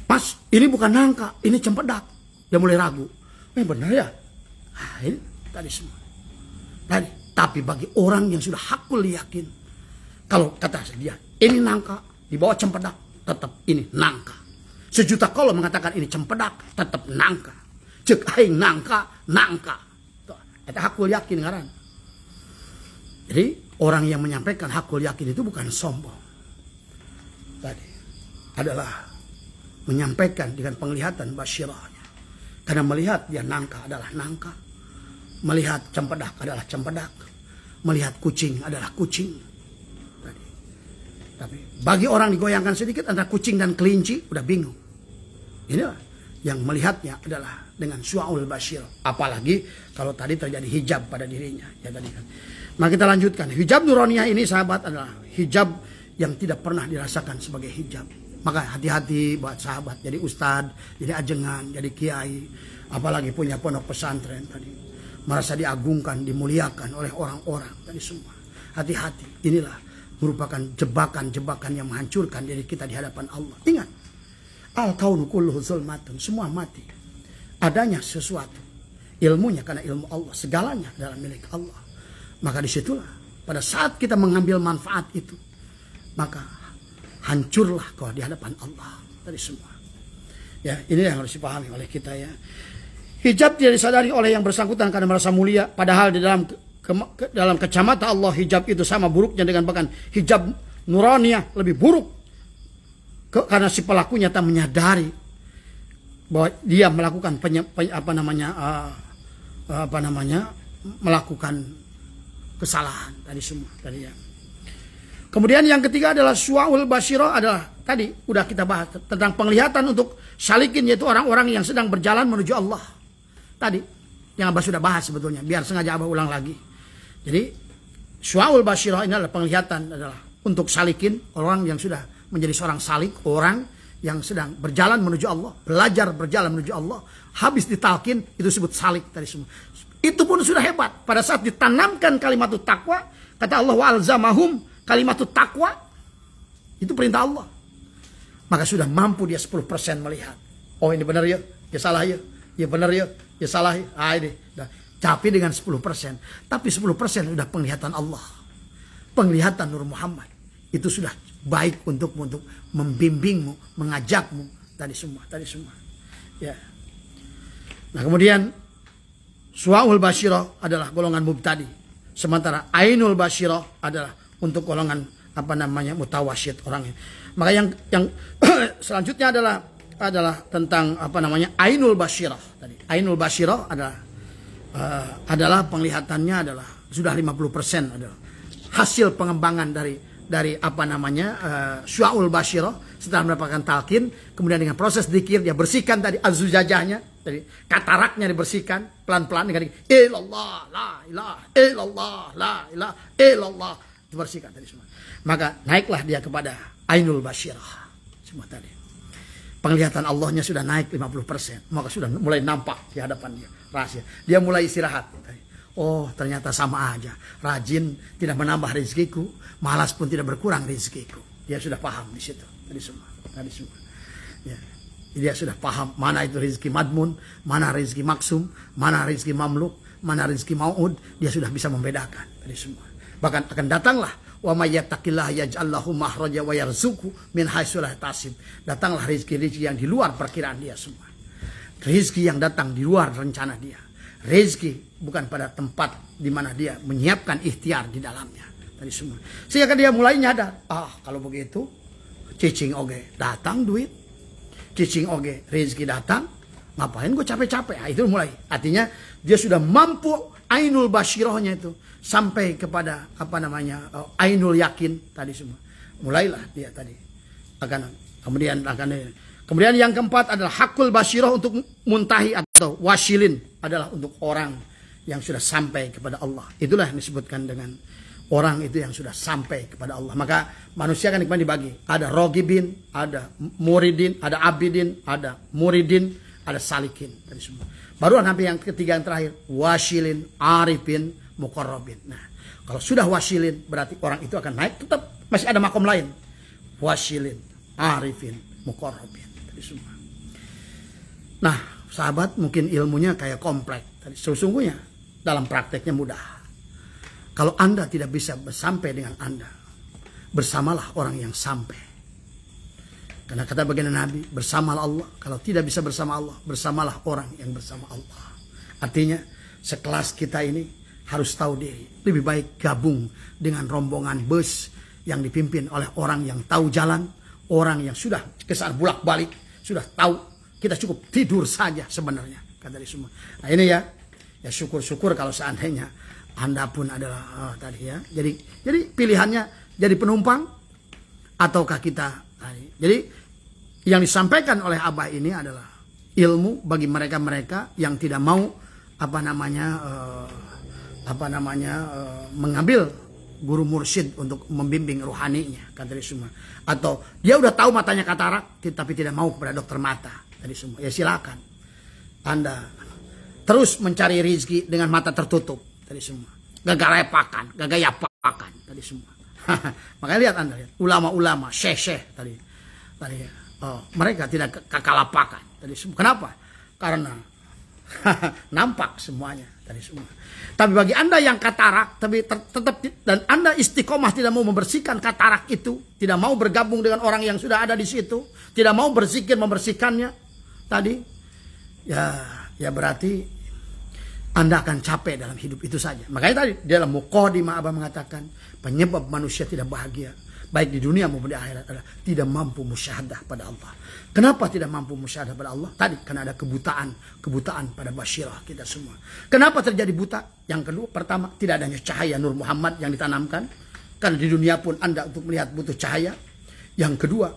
Mas, ini bukan nangka, ini cempedak. Dia mulai ragu. Benar ya? Nah, ini tadi semua. Tapi bagi orang yang sudah hakul yakin, kalau kata dia ini nangka, di bawah cempedak, tetap ini nangka. Sejuta kalau mengatakan ini cempedak, tetap nangka. Cek aing nangka. Itu hakul yakin ngaran. Jadi orang yang menyampaikan hakul yakin itu bukan sombong. Tadi adalah menyampaikan dengan penglihatan basyirahnya. Karena melihat dia nangka adalah nangka. Melihat cempedak adalah cempedak. Melihat kucing adalah kucing. Tapi bagi orang digoyangkan sedikit antara kucing dan kelinci, udah bingung. Inilah yang melihatnya adalah dengan su'aul basyirah. Apalagi kalau tadi terjadi hijab pada dirinya. Ya tadi kan. Maka kita lanjutkan. Hijab nuraniyah ini sahabat adalah hijab yang tidak pernah dirasakan sebagai hijab. Maka hati-hati buat sahabat. Jadi ustadz, jadi ajengan, jadi kiai. Apalagi punya pondok pesantren tadi. Merasa diagungkan, dimuliakan oleh orang-orang tadi semua. Hati-hati. Inilah merupakan jebakan-jebakan yang menghancurkan diri kita di hadapan Allah. Ingat. Al-kaunu kulluhu zulmatun. Semua mati. Adanya sesuatu. Ilmunya karena ilmu Allah. Segalanya adalah milik Allah. Maka disitulah. Pada saat kita mengambil manfaat itu. Maka hancurlah kau di hadapan Allah. Tadi semua. Ya, ini yang harus dipahami oleh kita ya. Hijab tidak disadari oleh yang bersangkutan karena merasa mulia. Padahal di dalam kacamata Allah hijab itu sama buruknya dengan bahkan hijab nuraniyah lebih buruk. Karena si pelakunya tak menyadari bahwa dia melakukan melakukan kesalahan tadi semua tadi ya. Kemudian yang ketiga adalah su'aul basyirah adalah tadi udah kita bahas tentang penglihatan untuk salikin, yaitu orang-orang yang sedang berjalan menuju Allah. Tadi yang Abah sudah bahas sebetulnya, biar sengaja Abah ulang lagi. Jadi su'aul basyirah ini adalah penglihatan adalah untuk salikin orang yang sudah menjadi seorang salik, orang yang sedang berjalan menuju Allah, belajar berjalan menuju Allah, habis ditalkin itu disebut salik tadi semua. Itu pun sudah hebat. Pada saat ditanamkan kalimatut taqwa, kata Allah wa alzamahum kalimatut taqwa, itu perintah Allah. Maka sudah mampu dia 10% melihat. Oh ini benar ya, ya salah ya. Ya benar ya, ya salah ya. Ah ini. Tapi dengan 10%. Tapi 10% sudah penglihatan Allah. Penglihatan Nur Muhammad. Itu sudah baik untuk membimbingmu, mengajakmu. Tadi semua. Ya. Nah kemudian su'aul basyirah adalah golongan mubtadi. Sementara ainul basyirah adalah untuk golongan mutawassyid orangnya. Maka yang selanjutnya adalah tentang ainul basyirah tadi. Ainul basyirah adalah penglihatannya adalah sudah 50% adalah hasil pengembangan dari syu'aul basyirah setelah mendapatkan talqin, kemudian dengan proses dzikir dia bersihkan tadi azujajahnya, tadi kataraknya dibersihkan pelan-pelan dengan illallah la ilaha illallah la ilaha illallah dibersihkan tadi semua. Maka naiklah dia kepada ainul basyirah semua tadi. Penglihatan Allahnya sudah naik 50%. Maka sudah mulai nampak di hadapan dia. Rahasia. Dia mulai istirahat. Oh ternyata sama aja. Rajin tidak menambah rezekiku. Malas pun tidak berkurang rezekiku. Dia sudah paham di situ. Tadi semua. Ya. Dia sudah paham mana itu rezeki madmun. Mana rezeki maksum. Mana rezeki mamluk. Mana rezeki mau'ud. Dia sudah bisa membedakan. Tadi semua. Bahkan akan datanglah. Wa may yattaqillah yaj'al lahu makhraja wa yarzuqhu min haitsu la yahtasib. Datanglah rezeki-rezeki yang di luar perkiraan dia semua. Rezeki yang datang di luar rencana dia. Rezeki bukan pada tempat di mana dia menyiapkan ikhtiar di dalamnya. Tadi semua. Sehingga dia mulai nyadar, kalau begitu cicing oge datang duit. Cicing oge rezeki datang, ngapain gue capek-capek? Itu mulai. Artinya dia sudah mampu ainul basyirahnya itu sampai kepada ainul yakin tadi semua. mulailah dia tadi kemudian yang keempat adalah hakul basyirah untuk muntahi atau wasilin, adalah untuk orang yang sudah sampai kepada Allah. Itulah yang disebutkan dengan orang itu yang sudah sampai kepada Allah. Maka manusia kan dibagi, ada rogibin, ada muridin, ada abidin, ada muridin, ada salikin, tadi semua. Baru sampai yang ketiga yang terakhir, wasilin, arifin, muqarrabin. Nah, kalau sudah wasilin berarti orang itu akan naik, tetap masih ada makom lain. Wasilin, arifin, muqarrabin, tadi semua. Nah, sahabat, mungkin ilmunya kayak kompleks. Tadi sesungguhnya dalam prakteknya mudah. Kalau Anda tidak bisa sampai dengan Anda, bersamalah orang yang sampai. Karena kata baginda Nabi, bersamalah Allah. Kalau tidak bisa bersama Allah, bersamalah orang yang bersama Allah. Artinya, sekelas kita ini harus tahu diri. Lebih baik gabung dengan rombongan bus yang dipimpin oleh orang yang tahu jalan, orang yang sudah kesana bolak-balik, sudah tahu. Kita cukup tidur saja sebenarnya, kata dia semua. Nah ini ya syukur-syukur kalau seandainya Anda pun adalah tadi ya. Jadi pilihannya jadi penumpang ataukah kita. Jadi yang disampaikan oleh Abah ini adalah ilmu bagi mereka-mereka yang tidak mau mengambil guru mursyid untuk membimbing rohaninya, kata dia semua. Atau dia udah tahu matanya katarak tapi tidak mau kepada dokter mata, tadi semua. Ya silakan. Anda terus mencari rezeki dengan mata tertutup, tadi semua. Gagah yapakan, tadi semua. Makanya lihat Anda lihat ulama-ulama, syekh-syekh tadi mereka tidak kakalapakan, tadi semua. Kenapa? Karena nampak semuanya, tadi semua. Tapi bagi Anda yang katarak, tapi tetap dan Anda istiqomah tidak mau membersihkan katarak itu, tidak mau bergabung dengan orang yang sudah ada di situ, tidak mau berzikir membersihkannya, tadi, ya berarti Anda akan capek dalam hidup itu saja. Makanya tadi dalam Muqaddimah Abah mengatakan penyebab manusia tidak bahagia baik di dunia maupun di akhirat adalah tidak mampu musyahadah pada Allah. Kenapa tidak mampu musyahadah pada Allah? Tadi karena ada kebutaan pada basyirah kita semua. Kenapa terjadi buta? Yang kedua, pertama tidak adanya cahaya Nur Muhammad yang ditanamkan. Karena di dunia pun Anda untuk melihat butuh cahaya. Yang kedua,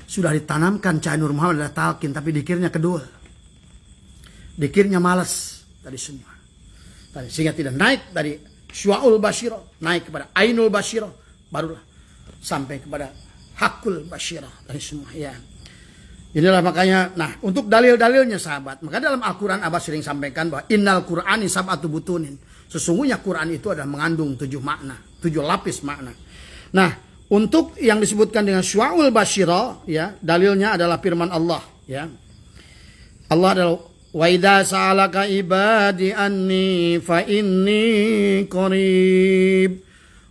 sudah ditanamkan cahaya Nur Muhammad adalah talqin, tapi dikirnya kedua. Dikirnya malas tadi semua. Tadi, sehingga tidak naik dari syu'ul basyirah, naik kepada ainul basyirah, barulah sampai kepada hakul basyirah tadi semua ya. Inilah makanya, nah untuk dalil-dalilnya sahabat, maka dalam Al-Quran Abah sering sampaikan bahwa innal Qur'ani sab'atu butunin. Sesungguhnya Quran itu adalah mengandung 7 makna, 7 lapis makna. Nah, untuk yang disebutkan dengan syu'ul basyirah ya, dalilnya adalah firman Allah ya. Allah adalah wa idza sa'alaka ibadi anni fa inni qarib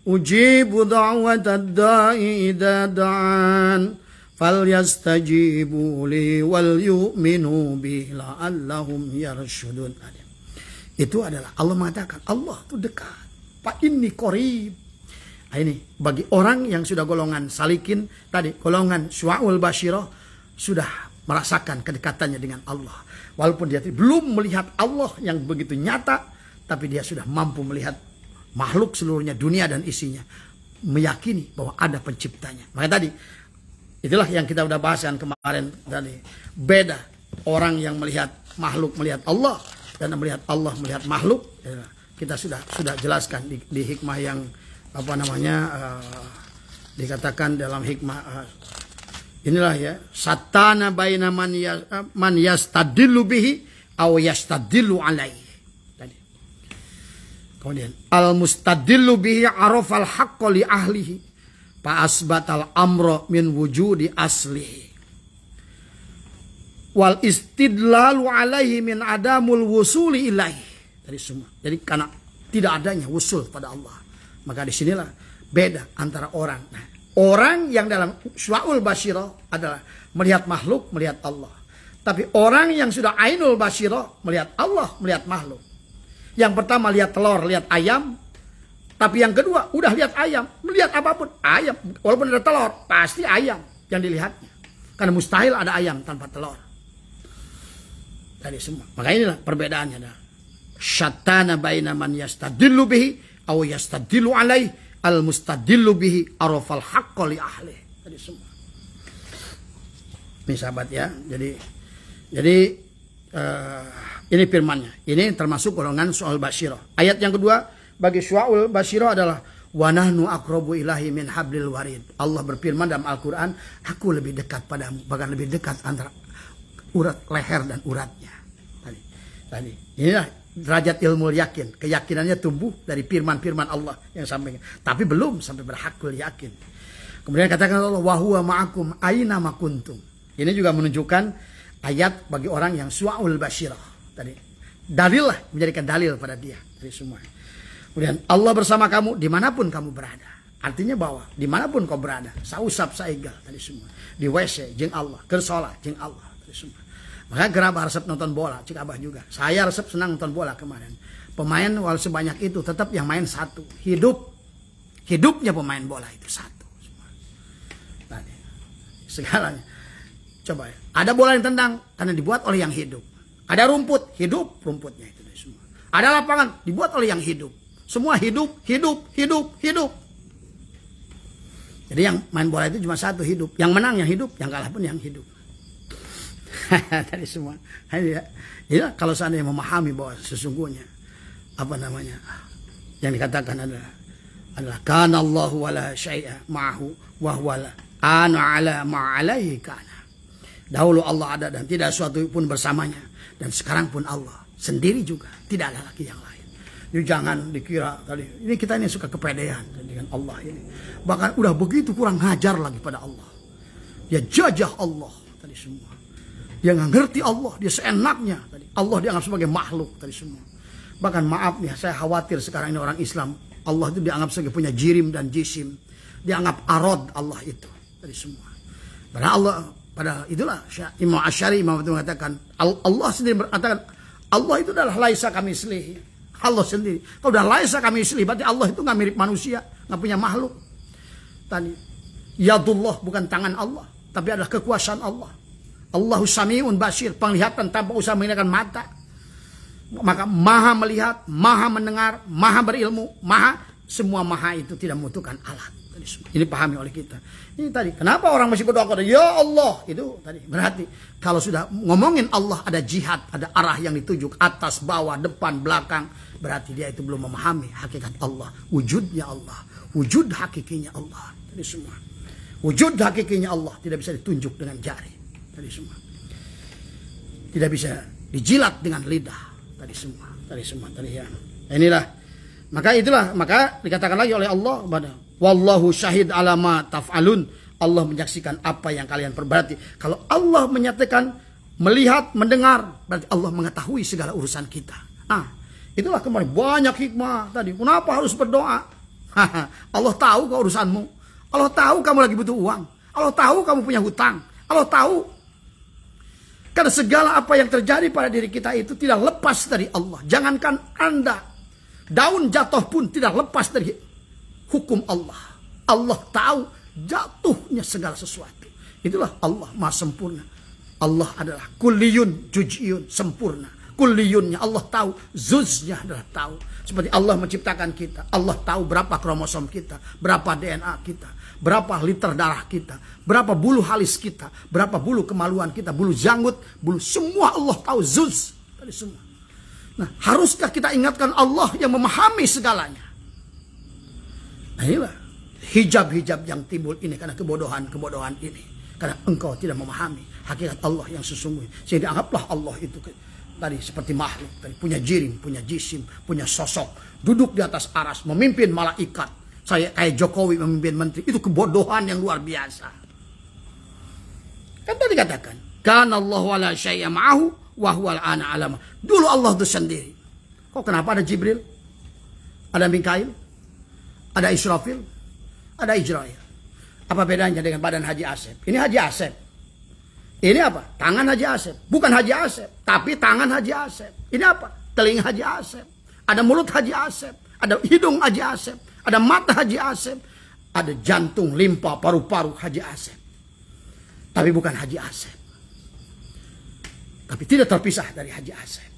ujibu da'watad da'i idza da'an falyastajibu li wal yu'minu bi la'allahum yarshudun. Itu adalah Allah mengatakan Allah itu dekat. Fa inni qarib. Nah, ini bagi orang yang sudah golongan salikin tadi, golongan syu'ul basyirah, sudah merasakan kedekatannya dengan Allah. Walaupun dia belum melihat Allah yang begitu nyata, tapi dia sudah mampu melihat makhluk seluruhnya, dunia dan isinya, meyakini bahwa ada penciptanya. Maka tadi itulah yang kita udah bahaskan kemarin tadi, beda orang yang melihat makhluk melihat Allah dan melihat Allah melihat makhluk. Kita sudah jelaskan di hikmah yang dikatakan dalam hikmah inilah ya, satana baina man yastadillu bihi aw yastadillu alaihi. Kemudian al-mustadillu bihi arafal haqqa li ahlihi fa asbatal amra min wujudi aslihi wal istidlalu alaihi min adamul wusuli ilaihi. Tadi semua. Jadi karena tidak adanya wusul pada Allah, maka disinilah beda antara orang. Nah, orang yang dalam syu'ul basyirah adalah melihat makhluk, melihat Allah. Tapi orang yang sudah ainul basyirah melihat Allah, melihat makhluk. Yang pertama lihat telur, lihat ayam. Tapi yang kedua udah lihat ayam. Melihat apapun, ayam. Walaupun ada telur, pasti ayam yang dilihatnya. Karena mustahil ada ayam tanpa telur. Tadi semua. Maka inilah perbedaannya. Syattana baina man yastadillu bihi aw yastadillu alaihi al-mustadillu bihi arafal haqqa li ahli. Tadi semua. Ini sahabat ya. Jadi ini firmannya. Ini termasuk golongan soal basyirah. Ayat yang kedua bagi syu'ul basyirah adalah wa nahnu aqrabu ilahi min hablil warid. Allah berfirman dalam Al-Qur'an, aku lebih dekat padamu, bahkan lebih dekat antara urat leher dan uratnya. Tadi. Inilah derajat ilmu yakin. Keyakinannya tumbuh dari firman-firman Allah yang sampaikan. Tapi belum sampai berhakul yakin. Kemudian katakan Allah, wa huwa ma'akum aina ma kuntum. Ini juga menunjukkan ayat bagi orang yang su'ul basyirah. Tadi dalil lah, menjadikan dalil pada dia dari semua. Kemudian Allah bersama kamu dimanapun kamu berada. Artinya bahwa dimanapun kau berada, sausap saigal tadi semua. Di WC jeung Allah, keur salat jeung Allah tadi semua. Maka kenapa resep nonton bola, cik abah juga. Saya resep senang nonton bola kemarin. Pemain walau sebanyak itu tetap yang main satu. Hidupnya pemain bola itu satu. Tadi segalanya. Coba ya. Ada bola yang tendang karena dibuat oleh yang hidup. Ada rumput, hidup rumputnya itu semua. Ada lapangan dibuat oleh yang hidup. Semua hidup. Jadi yang main bola itu cuma satu, hidup. Yang menang yang hidup, yang kalah pun yang hidup. Tadi semua. Ya, kalau seandainya memahami bahwa sesungguhnya yang dikatakan adalah kana Allahu wala syai'a ma'ahu wa huwa ana ala ma'alaihi kana. Dahulu Allah ada dan tidak sesuatu pun bersamanya, dan sekarang pun Allah sendiri juga, tidak ada lagi yang lain. Jadi jangan dikira tadi ini kita ini suka kepedean dengan Allah ini. Bahkan udah begitu kurang ngajar lagi pada Allah. Dia jajah Allah tadi semua. Dia nggak ngerti Allah, dia seenaknya tadi. Allah dianggap sebagai makhluk tadi semua. Bahkan maaf nih, saya khawatir sekarang ini orang Islam, Allah itu dianggap sebagai punya jirim dan jisim. Dianggap arod Allah itu tadi semua. Padahal itulah Imam Asy'ari itu mengatakan, Allah sendiri mengatakan Allah itu adalah laisa kamislihi. Allah sendiri. Kalau udah laisa kamislihi berarti Allah itu nggak mirip manusia, nggak punya makhluk. Tadi yadullah bukan tangan Allah, tapi adalah kekuasaan Allah. Allahu sami'un basir, penglihatan tanpa usah menggunakan mata. Maka maha melihat, maha mendengar, maha berilmu, semua maha itu tidak membutuhkan alat. Ini pahami oleh kita. Ini tadi, kenapa orang masih berdoa kepada ya Allah? Itu tadi, berarti kalau sudah ngomongin Allah ada jihad, ada arah yang dituju atas, bawah, depan, belakang, berarti dia itu belum memahami hakikat Allah, wujudnya Allah, wujud hakikinya Allah. Tadi semua. Wujud hakikinya Allah tidak bisa ditunjuk dengan jari. Tadi semua. Tidak bisa dijilat dengan lidah. Tadi semua. Tadi ya. Inilah. Maka dikatakan lagi oleh Allah pada wallahu syahid ala ma taf'alun. Allah menyaksikan apa yang kalian perbuat. Kalau Allah menyatakan melihat, mendengar, berarti Allah mengetahui segala urusan kita. Itulah kemarin banyak hikmah tadi. Kenapa harus berdoa? Allah tahu kau urusanmu. Allah tahu kamu lagi butuh uang. Allah tahu kamu punya hutang. Allah tahu. Karena segala apa yang terjadi pada diri kita itu tidak lepas dari Allah. Jangankan Anda, daun jatuh pun tidak lepas dari hukum Allah. Allah tahu jatuhnya segala sesuatu. Itulah Allah maha sempurna. Allah adalah kulliyun juz'iyun, sempurna. Kulliyunnya Allah tahu, zuznya adalah tahu. Seperti Allah menciptakan kita. Allah tahu berapa kromosom kita, berapa DNA kita, berapa liter darah kita, berapa bulu halis kita, berapa bulu kemaluan kita, bulu janggut, bulu semua Allah tahu, zuz dari semua. Nah, haruskah kita ingatkan Allah yang memahami segalanya? Nah, inilah hijab-hijab yang timbul ini karena kebodohan ini. Karena engkau tidak memahami hakikat Allah yang sesungguhnya. Sehingga anggaplah Allah itu tadi seperti makhluk, tadi punya jirim, punya jisim, punya sosok, duduk di atas aras, memimpin malaikat. Saya kayak Jokowi memimpin menteri, itu kebodohan yang luar biasa. Kan tadi katakan, kana Allahu ala syai'a ma'ahu wa huwa al-ana alama. Dulu Allah itu sendiri. Kok kenapa ada Jibril? Ada Mikail? Ada Israfil? Ada Ijrail? Apa bedanya dengan badan Haji Asep? Ini Haji Asep. Ini apa? Tangan Haji Asep. Bukan Haji Asep, tapi tangan Haji Asep. Ini apa? Telinga Haji Asep. Ada mulut Haji Asep. Ada hidung Haji Asep. Ada mata Haji Asep. Ada jantung, limpa, paru-paru Haji Asep. Tapi bukan Haji Asep. Tapi tidak terpisah dari Haji Asep.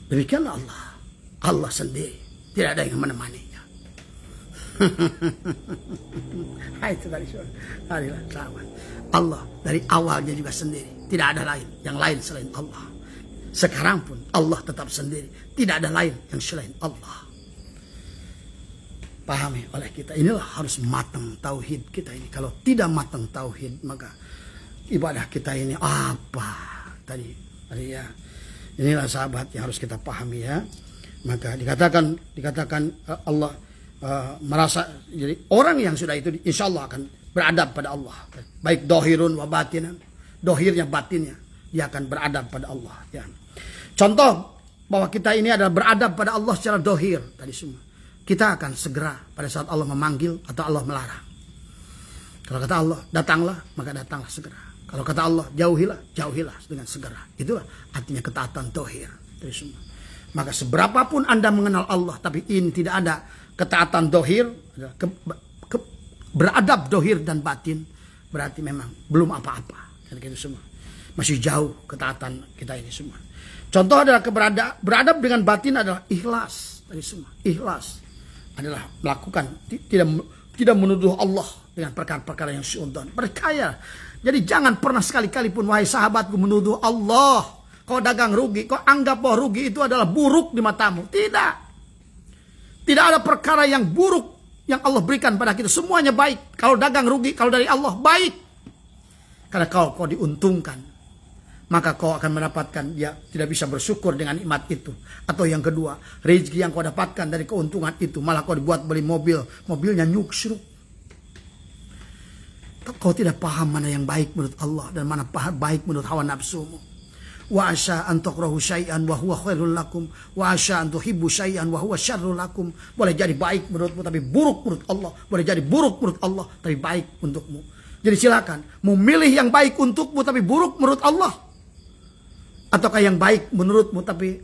Demikian Allah. Allah sendiri. Tidak ada yang menemaninya. Itu tadi sahabat. Allah dari awalnya juga sendiri, tidak ada lain yang lain selain Allah. Sekarang pun Allah tetap sendiri, tidak ada lain yang selain Allah. Pahami oleh kita, inilah harus matang tauhid kita ini. Kalau tidak matang tauhid, maka ibadah kita ini apa tadi ya. Inilah sahabat yang harus kita pahami ya. Maka dikatakan Allah merasa, jadi orang yang sudah itu insya Allah akan beradab pada Allah, baik dohirun wa batinan, dohirnya batinnya dia akan beradab pada Allah ya. Contoh bahwa kita ini adalah beradab pada Allah secara dohir tadi semua, kita akan segera pada saat Allah memanggil atau Allah melarang. Kalau kata Allah datanglah, maka datanglah segera. Kalau kata Allah jauhilah, jauhilah dengan segera. Itulah artinya ketaatan dohir tadi semua. Maka seberapapun Anda mengenal Allah, tapi ini tidak ada ketaatan dohir, beradab dohir dan batin, berarti memang belum apa-apa. Dan gitu semua. Masih jauh ketaatan kita ini semua. Contoh adalah beradab dengan batin adalah ikhlas. Tadi semua. Ikhlas adalah melakukan, tidak menuduh Allah dengan perkara-perkara yang suudon. Percaya. Jadi jangan pernah sekali-kali pun wahai sahabatku menuduh Allah. Kau dagang rugi, kau anggap bahwa rugi itu adalah buruk di matamu. Tidak. Tidak ada perkara yang buruk yang Allah berikan pada kita. Semuanya baik. Kalau dagang rugi, kalau dari Allah baik. Karena kau diuntungkan, maka kau akan mendapatkan, ya tidak bisa bersyukur dengan nikmat itu. Atau yang kedua, rezeki yang kau dapatkan dari keuntungan itu, malah kau dibuat beli mobil, mobilnya nyuksruk. Kau tidak paham mana yang baik menurut Allah dan mana baik menurut hawa nafsumu. Wa asa an takrahu syai'an wa huwa khairul lakum wa asa an tuhibbu syai'an wa huwa syarrul lakum. Boleh jadi baik menurutmu tapi buruk menurut Allah. Boleh jadi buruk menurut Allah tapi baik untukmu. Jadi silakan memilih yang baik untukmu tapi buruk menurut Allah, ataukah yang baik menurutmu tapi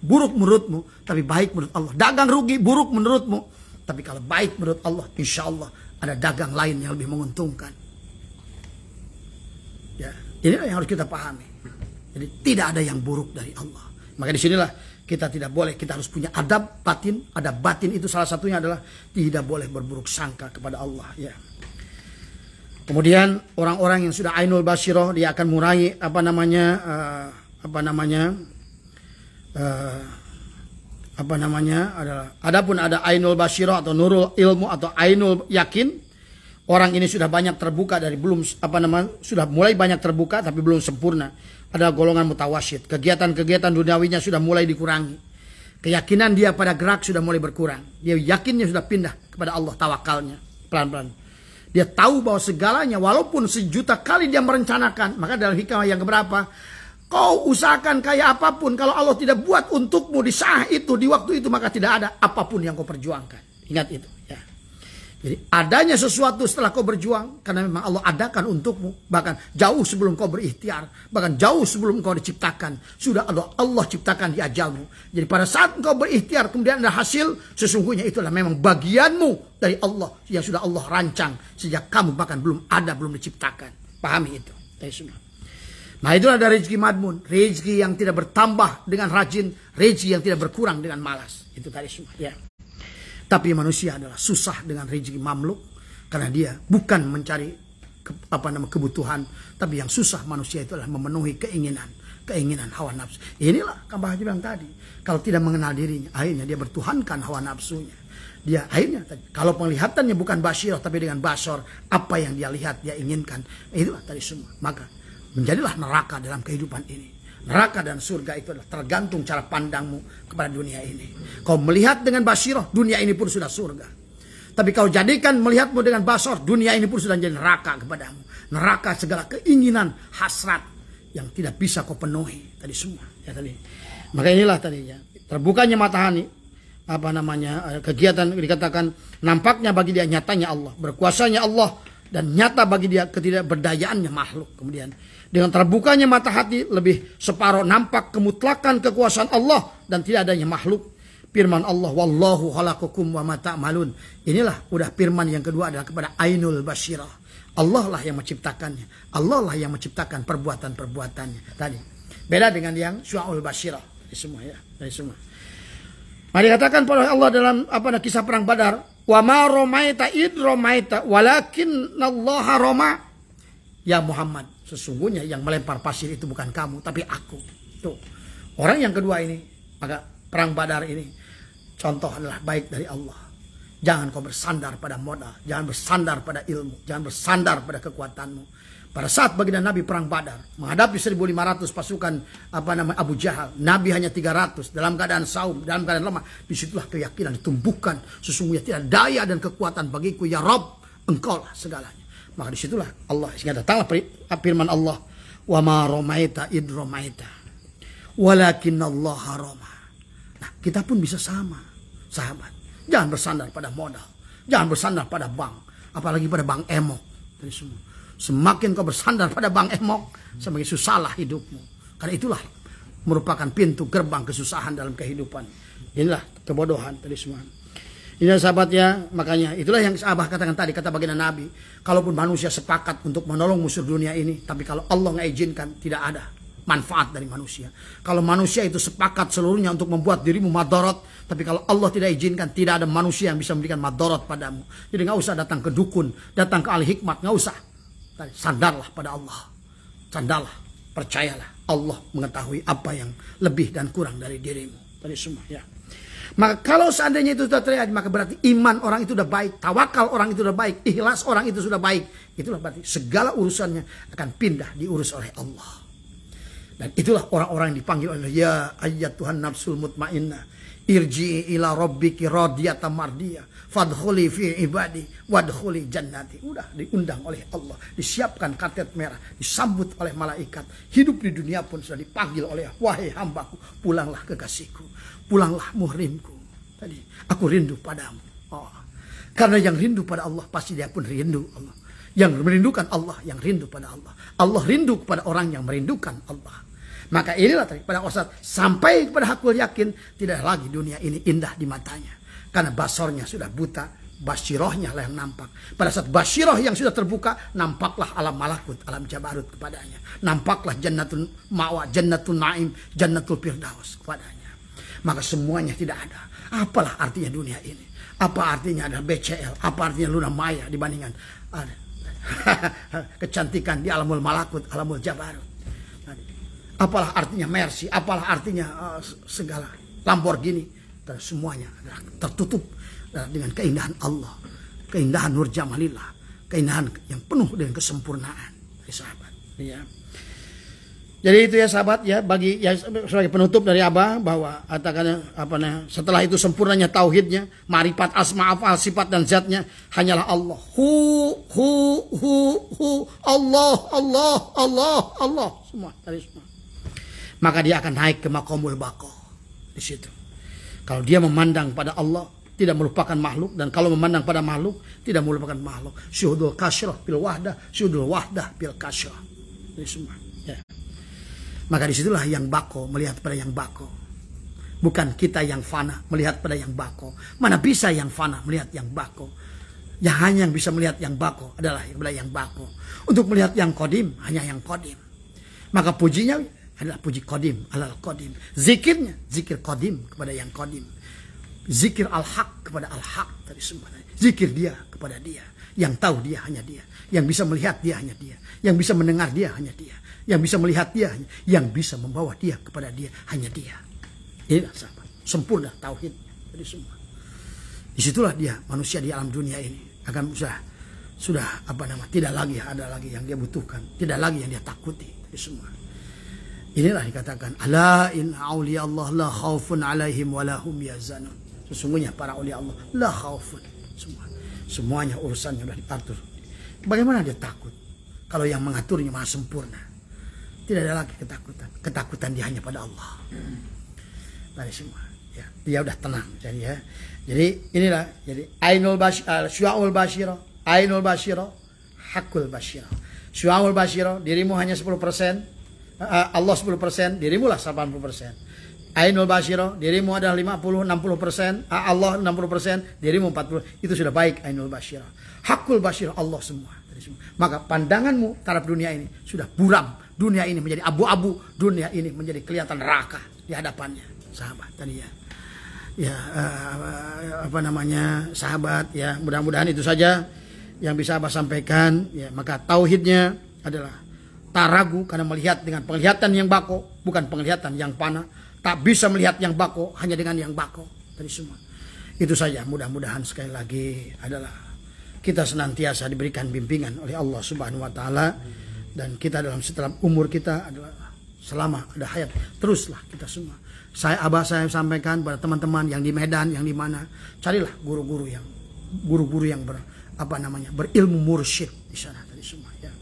buruk menurutmu tapi baik menurut Allah. Dagang rugi buruk menurutmu, tapi kalau baik menurut Allah, insya Allah ada dagang lain yang lebih menguntungkan. Ya, inilah yang harus kita pahami. Jadi tidak ada yang buruk dari Allah. Maka disinilah kita tidak boleh, kita harus punya adab batin. Adab batin itu salah satunya adalah tidak boleh berburuk sangka kepada Allah. Ya. Kemudian orang-orang yang sudah ainul basyirah, dia akan mengurangi adalah. Adapun ada ainul basyirah atau nurul ilmu atau ainul yakin, orang ini sudah banyak terbuka dari sudah mulai banyak terbuka tapi belum sempurna. Ada golongan mutawassyid, kegiatan-kegiatan duniawinya sudah mulai dikurangi. Keyakinan dia pada gerak sudah mulai berkurang. Dia yakinnya sudah pindah kepada Allah, tawakalnya pelan-pelan. Dia tahu bahwa segalanya walaupun 1.000.000 kali dia merencanakan, maka dalam hikmah yang keberapa, kau usahakan kayak apapun, kalau Allah tidak buat untukmu di saat itu, di waktu itu, maka tidak ada apapun yang kau perjuangkan. Ingat itu ya. Jadi adanya sesuatu setelah kau berjuang, karena memang Allah adakan untukmu, bahkan jauh sebelum kau berikhtiar, bahkan jauh sebelum kau diciptakan, sudah Allah ciptakan di ajalmu. Jadi pada saat kau berikhtiar kemudian ada hasil, sesungguhnya itulah memang bagianmu dari Allah yang sudah Allah rancang sejak kamu bahkan belum diciptakan. Pahami itu, semua. Nah itulah ada rezeki madmun, rezeki yang tidak bertambah dengan rajin, rezeki yang tidak berkurang dengan malas. Itu tadi semua ya. Tapi manusia adalah susah dengan rezeki mamluk, karena dia bukan mencari kebutuhan, tapi yang susah manusia itu adalah memenuhi keinginan hawa nafsu. Inilah Kang Haji bilang tadi, kalau tidak mengenal dirinya, akhirnya dia bertuhankan hawa nafsunya. Dia akhirnya kalau penglihatannya bukan basyirah tapi dengan basor, apa yang dia lihat dia inginkan, itulah tadi semua. Maka menjadilah neraka dalam kehidupan ini. Neraka dan surga itu adalah tergantung cara pandangmu kepada dunia ini. Kau melihat dengan basyirah, dunia ini pun sudah surga. Tapi kau jadikan melihatmu dengan basor, dunia ini pun sudah menjadi neraka kepadamu. Neraka segala keinginan, hasrat yang tidak bisa kau penuhi. Tadi semua. Ya, tadi. Maka inilah tadinya. Terbukanya matahari, kegiatan dikatakan nampaknya bagi dia nyatanya Allah. Berkuasanya Allah dan nyata bagi dia ketidakberdayaannya makhluk. Kemudian dengan terbukanya mata hati, lebih separuh nampak kemutlakan kekuasaan Allah dan tidak adanya makhluk. Firman Allah, wallahu khalaqakum wa ma ta'malun. Inilah udah firman yang kedua adalah kepada ainul basyirah. Allah lah yang menciptakannya. Allah lah yang menciptakan perbuatan-perbuatannya. Tadi beda dengan yang syu'ul basyirah. Dari semua ya, dari semua. Mari dikatakan pada Allah dalam kisah perang Badar, Wa ma romaita id romaita walakinallaha roma. Ya Muhammad, sesungguhnya yang melempar pasir itu bukan kamu tapi aku. Tuh. Orang yang kedua ini, maka perang Badar ini contoh adalah baik dari Allah. Jangan kau bersandar pada modal, jangan bersandar pada ilmu, jangan bersandar pada kekuatanmu. Pada saat baginda Nabi perang Badar, menghadapi 1.500 pasukan Abu Jahal, Nabi hanya 300 dalam keadaan saum, dalam keadaan lemah. Disitulah keyakinan ditumbuhkan, sesungguhnya tidak daya dan kekuatan bagiku ya Rabb, engkaulah segalanya. Maka disitulah Allah, sehingga datanglah firman Allah, wa ma romaita id romaita walakinallaha roma. Nah, kita pun bisa sama, sahabat. Jangan bersandar pada modal, jangan bersandar pada bank, apalagi pada bank emok. Dari semua. Semakin kau bersandar pada bank emok, semakin susahlah hidupmu. Karena itulah merupakan pintu gerbang kesusahan dalam kehidupan. Inilah kebodohan tadi semua. Inilah sahabat ya, makanya itulah yang sahabat katakan tadi, kata baginda Nabi. Kalaupun manusia sepakat untuk menolong musuh dunia ini, tapi kalau Allah nggak izinkan, tidak ada manfaat dari manusia. Kalau manusia itu sepakat seluruhnya untuk membuat dirimu madarat, tapi kalau Allah tidak izinkan, tidak ada manusia yang bisa memberikan madarat padamu. Jadi nggak usah datang ke dukun, datang ke ahli hikmat, nggak usah. Sandarlah pada Allah, sandarlah, percayalah Allah mengetahui apa yang lebih dan kurang dari dirimu tadi semua ya. Maka kalau seandainya itu sudah terjadi, maka berarti iman orang itu sudah baik, tawakal orang itu sudah baik, ikhlas orang itu sudah baik. Itulah berarti segala urusannya akan pindah diurus oleh Allah. Dan itulah orang-orang yang dipanggil oleh ya ayyatuhan nafsul mutmainnah irji'i ila rabbiki radiyatan mardiyah fadkhuli fi ibadi wadkhuli jannati. Udah diundang oleh Allah, disiapkan karpet merah, disambut oleh malaikat. Hidup di dunia pun sudah dipanggil oleh wahai hambaku, pulanglah kekasihku, pulanglah muhrimku. Tadi aku rindu padamu. Oh. Karena yang rindu pada Allah pasti dia pun rindu Allah. Yang merindukan Allah yang rindu pada Allah. Allah rindu kepada orang yang merindukan Allah. Maka inilah tadi pada Ustaz, sampai kepada hakul yakin tidak lagi dunia ini indah di matanya. Karena basornya sudah buta, basirohnya lah yang nampak. Pada saat basiroh yang sudah terbuka, nampaklah alam malakut, alam jabarut kepadanya. Nampaklah jannatul ma'wa, jannatul na'im, jannatul firdaus kepadanya. Maka semuanya tidak ada. Apalah artinya dunia ini? Apa artinya ada BCL? Apa artinya Luna Maya dibandingkan kecantikan di alamul malakut, alamul jabarut? Apalah artinya Mercy, apalah artinya segala Lamborghini, dan semuanya tertutup dengan keindahan Allah, keindahan Nur Jamalillah, keindahan yang penuh dengan kesempurnaan, sahabat. Ya. Jadi itu ya sahabat ya, bagi ya sebagai penutup dari Abah bahwa katakan setelah itu sempurnanya tauhidnya, marifat asma afal sifat dan zatnya hanyalah Allah. Allah semua dari semua. Maka dia akan naik ke maqamul baqa di situ. Kalau dia memandang pada Allah, tidak melupakan makhluk, dan kalau memandang pada makhluk, tidak melupakan makhluk. Syuhudul kasyrah bil wahdah, syuhudul wahdah bil kasyrah. Ini semua. Ya. Maka disitulah yang bako melihat pada yang bako. Bukan kita yang fana melihat pada yang bako. Mana bisa yang fana melihat yang bako? Yang hanya yang bisa melihat yang bako adalah yang bako. Untuk melihat yang kodim, hanya yang kodim. Maka pujinya adalah puji kodim, alal kodim. Zikirnya, zikir kodim kepada yang kodim. Zikir al-haq kepada al-haq tadi semua. Zikir dia kepada dia. Yang tahu dia hanya dia. Yang bisa melihat dia hanya dia. Yang bisa mendengar dia hanya dia. Yang bisa melihat dia hanya. Yang bisa membawa dia kepada dia hanya dia. Inilah sahabat. Sempurna tauhid tadi semua. Disitulah dia manusia di alam dunia ini akan sudah tidak lagi ada lagi yang dia butuhkan. Tidak lagi yang dia takuti tadi semua. Inilah dikatakan ala in auliya Allah la khaufun alaihim wa lahum yazanun. Sesungguhnya para aulia Allah la khaufun. Semuanya urusannya sudah diatur. Bagaimana dia takut kalau yang mengaturnya maha sempurna? Tidak ada lagi ketakutan. Ketakutan dia hanya pada Allah. Dari semua. Ya, dia udah tenang. Jadi ya. Jadi inilah. Jadi ainul basyirah, syu'aul basyirah, ainul basyirah, hakul basyirah. Syu'aul basyirah, dirimu hanya 10%. Allah 10%, dirimu lah 80%. Ainul basyirah, dirimu adalah 50-60%, Allah 60%, dirimu 40%. Itu sudah baik ainul basyirah. Hakul basyirah Allah semua. Maka pandanganmu terhadap dunia ini sudah buram. Dunia ini menjadi abu-abu, dunia ini menjadi kelihatan neraka di hadapannya, sahabat tadi ya. apa namanya sahabat ya. Mudah-mudahan itu saja yang bisa Abah sampaikan ya. Maka tauhidnya adalah tak ragu karena melihat dengan penglihatan yang bako, bukan penglihatan yang panah. Tak bisa melihat yang bako hanya dengan yang bako. Tadi semua itu saja. Mudah-mudahan sekali lagi adalah kita senantiasa diberikan bimbingan oleh Allah Subhanahu wa taala, dan kita dalam setelah umur kita adalah selama ada hayat, teruslah kita semua. Abah saya sampaikan pada teman-teman yang di Medan, yang di mana, carilah guru-guru yang berilmu mursyid di sana tadi semua ya.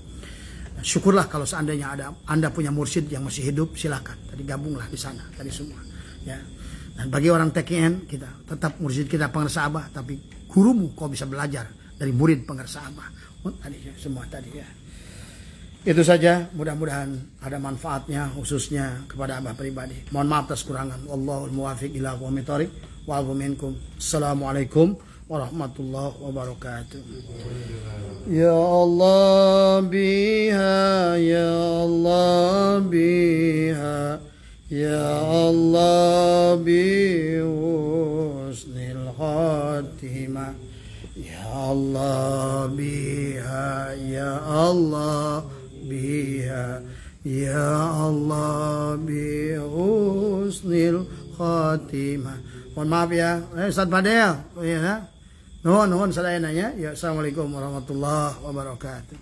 Nah, syukurlah kalau seandainya Anda punya mursyid yang masih hidup, silakan tadi gabunglah di sana tadi semua ya. Dan bagi orang TKN, kita tetap mursyid kita pengersa Abah, tapi gurumu kau bisa belajar dari murid pengersa Abah. Tadi semua tadi ya. Itu saja, mudah-mudahan ada manfaatnya khususnya kepada Abah pribadi. Mohon maaf atas kurangan. Wallahul muwaffiq ila aqwamit thoriq. Wa minkum. Assalamualaikum warahmatullahi wabarakatuh. Ya Allah biha, ya Allah biha, ya Allah bi husnil khatimah. Ya Allah biha, ya Allah biha, ya Allah bi husnil khatimah. Mohon maaf ya, Ustaz Fadel ya. Nuhun sadayana ya. Assalamualaikum warahmatullahi wabarakatuh.